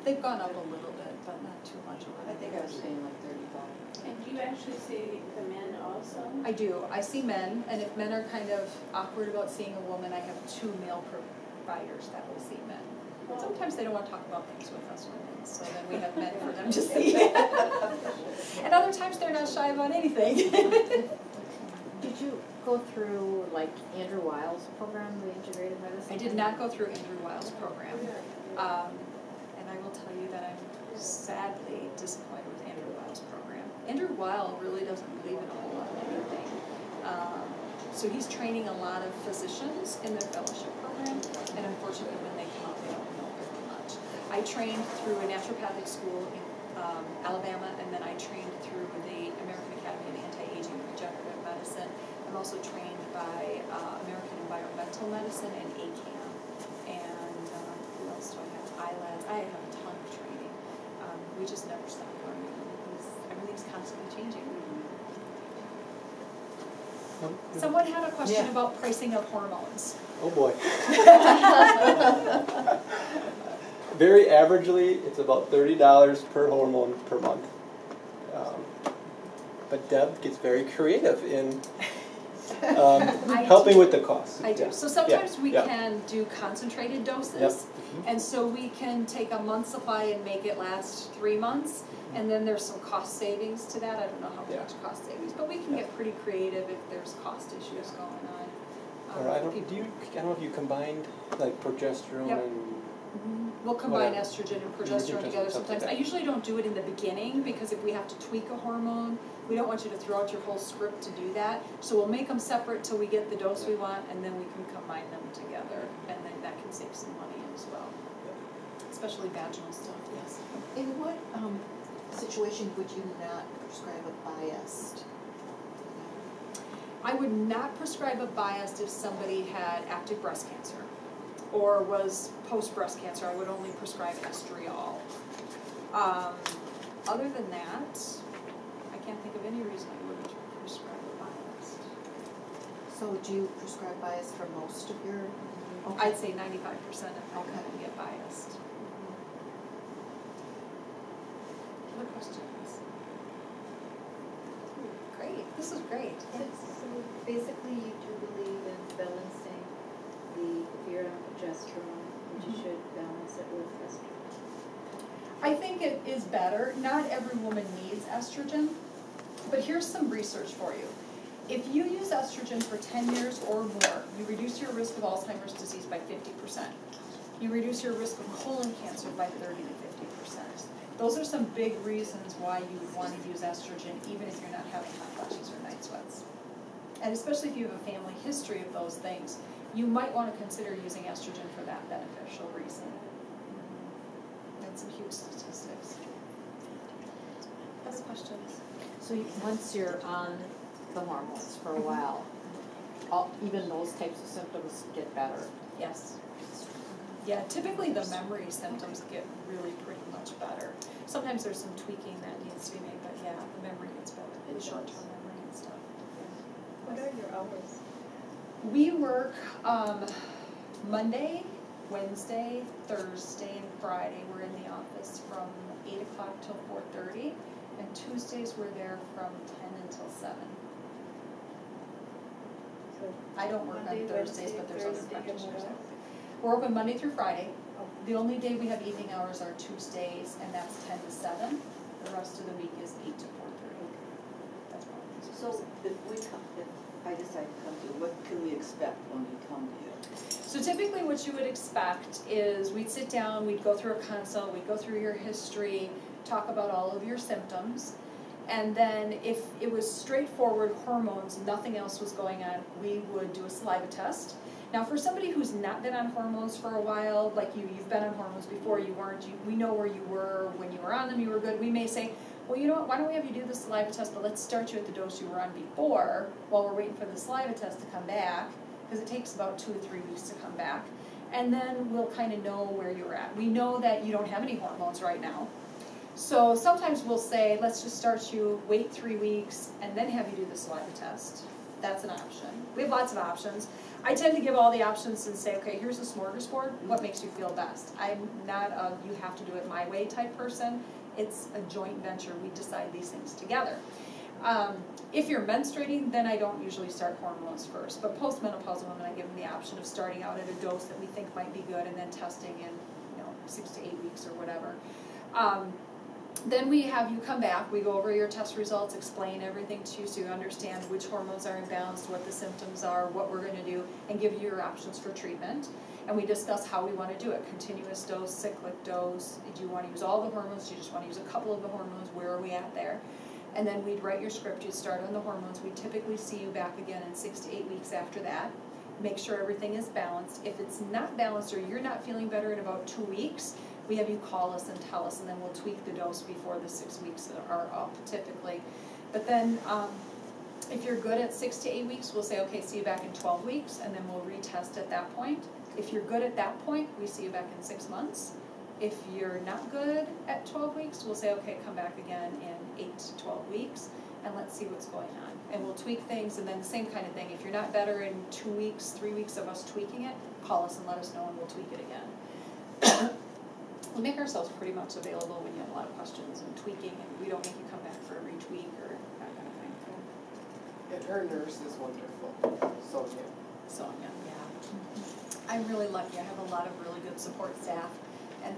They've gone up a little bit, but not too much. I think I was paying like 35. And do you actually see the men also? I do. I see men, and if men are kind of awkward about seeing a woman, I have 2 male providers that will see men. Sometimes they don't want to talk about things with us women, so then we have men for them to see. And other times they're not shy about anything. Did you go through like Andrew Weil's program, the integrated medicine? I did not go through Andrew Weil's program. And I will tell you that I'm sadly disappointed with Andrew Weil's program. Andrew Weil really doesn't believe in a whole lot of anything. So he's training a lot of physicians in their fellowship program, and unfortunately when they come out they don't know very much. I trained through a naturopathic school in Alabama, and then I trained through the American Academy of Anti-Aging and Regenerative Medicine. I'm also trained by American Environmental Medicine and ACAM. And who else do I have? ILADS. I have a ton of training. We just never stop learning. Everything's constantly changing. Someone had a question about pricing of hormones. Oh boy. Very averagely, it's about $30 per hormone per month. But Deb gets very creative in helping with the costs. I do. So sometimes we can do concentrated doses, and so we can take a month's supply and make it last 3 months, and then there's some cost savings to that. I don't know how much cost savings, but we can get pretty creative if there's cost issues going on. Or I don't know if you combined like progesterone and. We'll combine estrogen and progesterone together sometimes. I usually don't do it in the beginning because if we have to tweak a hormone, we don't want you to throw out your whole script to do that. So we'll make them separate till we get the dose we want, and then we can combine them together, and then that can save some money as well. Especially vaginal stuff, yes. In what situation would you not prescribe a biased? I would not prescribe a biased if somebody had active breast cancer or was post-breast cancer. I would only prescribe estriol. Other than that, I can't think of any reason I wouldn't prescribe a biased. So do you prescribe biased for most of your? Okay. I'd say 95% if I couldn't get biased. Other questions? Great. This is great. So basically you do believe in balancing if you're on progesterone, you should balance it with estrogen. I think it is better. Not every woman needs estrogen, but here's some research for you. If you use estrogen for 10 years or more, you reduce your risk of Alzheimer's disease by 50%. You reduce your risk of colon cancer by 30 to 50%. Those are some big reasons why you would want to use estrogen even if you're not having hot flashes or night sweats. And especially if you have a family history of those things, you might want to consider using estrogen for that beneficial reason. That's some huge statistics. Other questions? So once you're on the hormones for a while, even those types of symptoms get better? Yes. Yeah, typically the memory symptoms get really pretty much better. Sometimes there's some tweaking that needs to be made, but yeah, the memory gets better, the short-term memory and stuff. What are your hours? We work Monday, Wednesday, Thursday, and Friday. We're in the office from 8 o'clock till 4:30, and Tuesdays we're there from 10 until 7. So I don't work Monday, on Thursdays, Wednesday, but there's other Thursday, practitioners. and We're open Monday through Friday. The only day we have evening hours are Tuesdays, and that's 10 to 7. The rest of the week is 8 to 4:30. That's what So if I decide to come to you, what can we expect when we come to you? So typically what you would expect is we'd sit down, we'd go through a consult, we'd go through your history, talk about all of your symptoms, and then if it was straightforward hormones, nothing else was going on, we would do a saliva test. Now for somebody who's not been on hormones for a while, like you've been on hormones before, you weren't, we know where you were when you were on them, you were good, we may say, well, you know what, why don't we have you do the saliva test, but let's start you at the dose you were on before while we're waiting for the saliva test to come back, because it takes about 2 to 3 weeks to come back. and then we'll kind of know where you're at. We know that you don't have any hormones right now. So sometimes we'll say, let's just start you, wait 3 weeks, and then have you do the saliva test. That's an option. We have lots of options. I tend to give all the options and say, okay, here's a smorgasbord, what makes you feel best? I'm not a you have to do it my way type person. It's a joint venture. We decide these things together. If you're menstruating, then I don't usually start hormones first. But postmenopausal women, I give them the option of starting out at a dose that we think might be good and then testing in 6 to 8 weeks or whatever. Then we have you come back, we go over your test results, explain everything to you so you understand which hormones are imbalanced, what the symptoms are, what we're going to do, and give you your options for treatment. And we discuss how we want to do it, continuous dose, cyclic dose, do you want to use all the hormones, do you just want to use a couple of the hormones, where are we at there? And then we'd write your script, you'd start on the hormones, we typically see you back again in 6 to 8 weeks after that. Make sure everything is balanced. If it's not balanced or you're not feeling better in about 2 weeks, we have you call us and tell us, and then we'll tweak the dose before the 6 weeks are up, typically. But then, if you're good at 6 to 8 weeks, we'll say, okay, see you back in 12 weeks, and then we'll retest at that point. If you're good at that point, we see you back in 6 months. If you're not good at 12 weeks, we'll say, okay, come back again in 8 to 12 weeks, and let's see what's going on. And we'll tweak things, and then the same kind of thing. If you're not better in 2 weeks, 3 weeks of us tweaking it, call us and let us know, and we'll tweak it again. We make ourselves pretty much available when you have a lot of questions and tweaking, and we don't make you come back for a retweak or that kind of thing. And her nurse is wonderful, Sonia. Sonia, yeah. I'm really lucky. I have a lot of really good support staff, and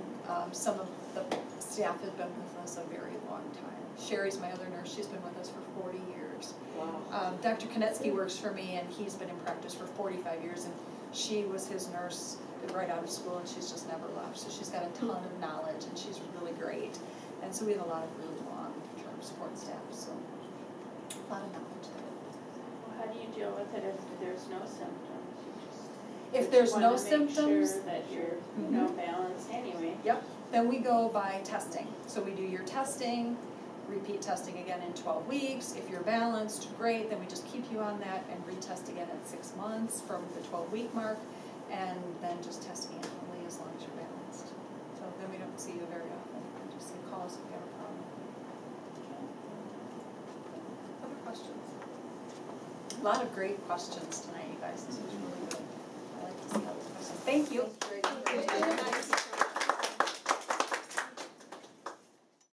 some of the staff have been with us a very long time. Sherry's my other nurse. She's been with us for 40 years. Wow. Dr. Konetsky works for me, and he's been in practice for 45 years, and she was his nurse right out of school, and she's just never left. So she's got a ton of knowledge, and she's really great. And so we have a lot of really long-term support staff, so a lot of knowledge there. Well, how do you deal with it if there's no symptoms? If there's no symptoms, make sure that you're balanced anyway. Yep. Then we go by testing. So we do your testing, repeat testing again in 12 weeks. If you're balanced, great. Then we just keep you on that and retest again at 6 months from the 12-week mark. And then just test annually as long as you're balanced. So then we don't see you very often. We just say, call us if you have a problem. Other questions? A lot of great questions tonight, you guys. This was really good. I like to see all the questions. Thank you.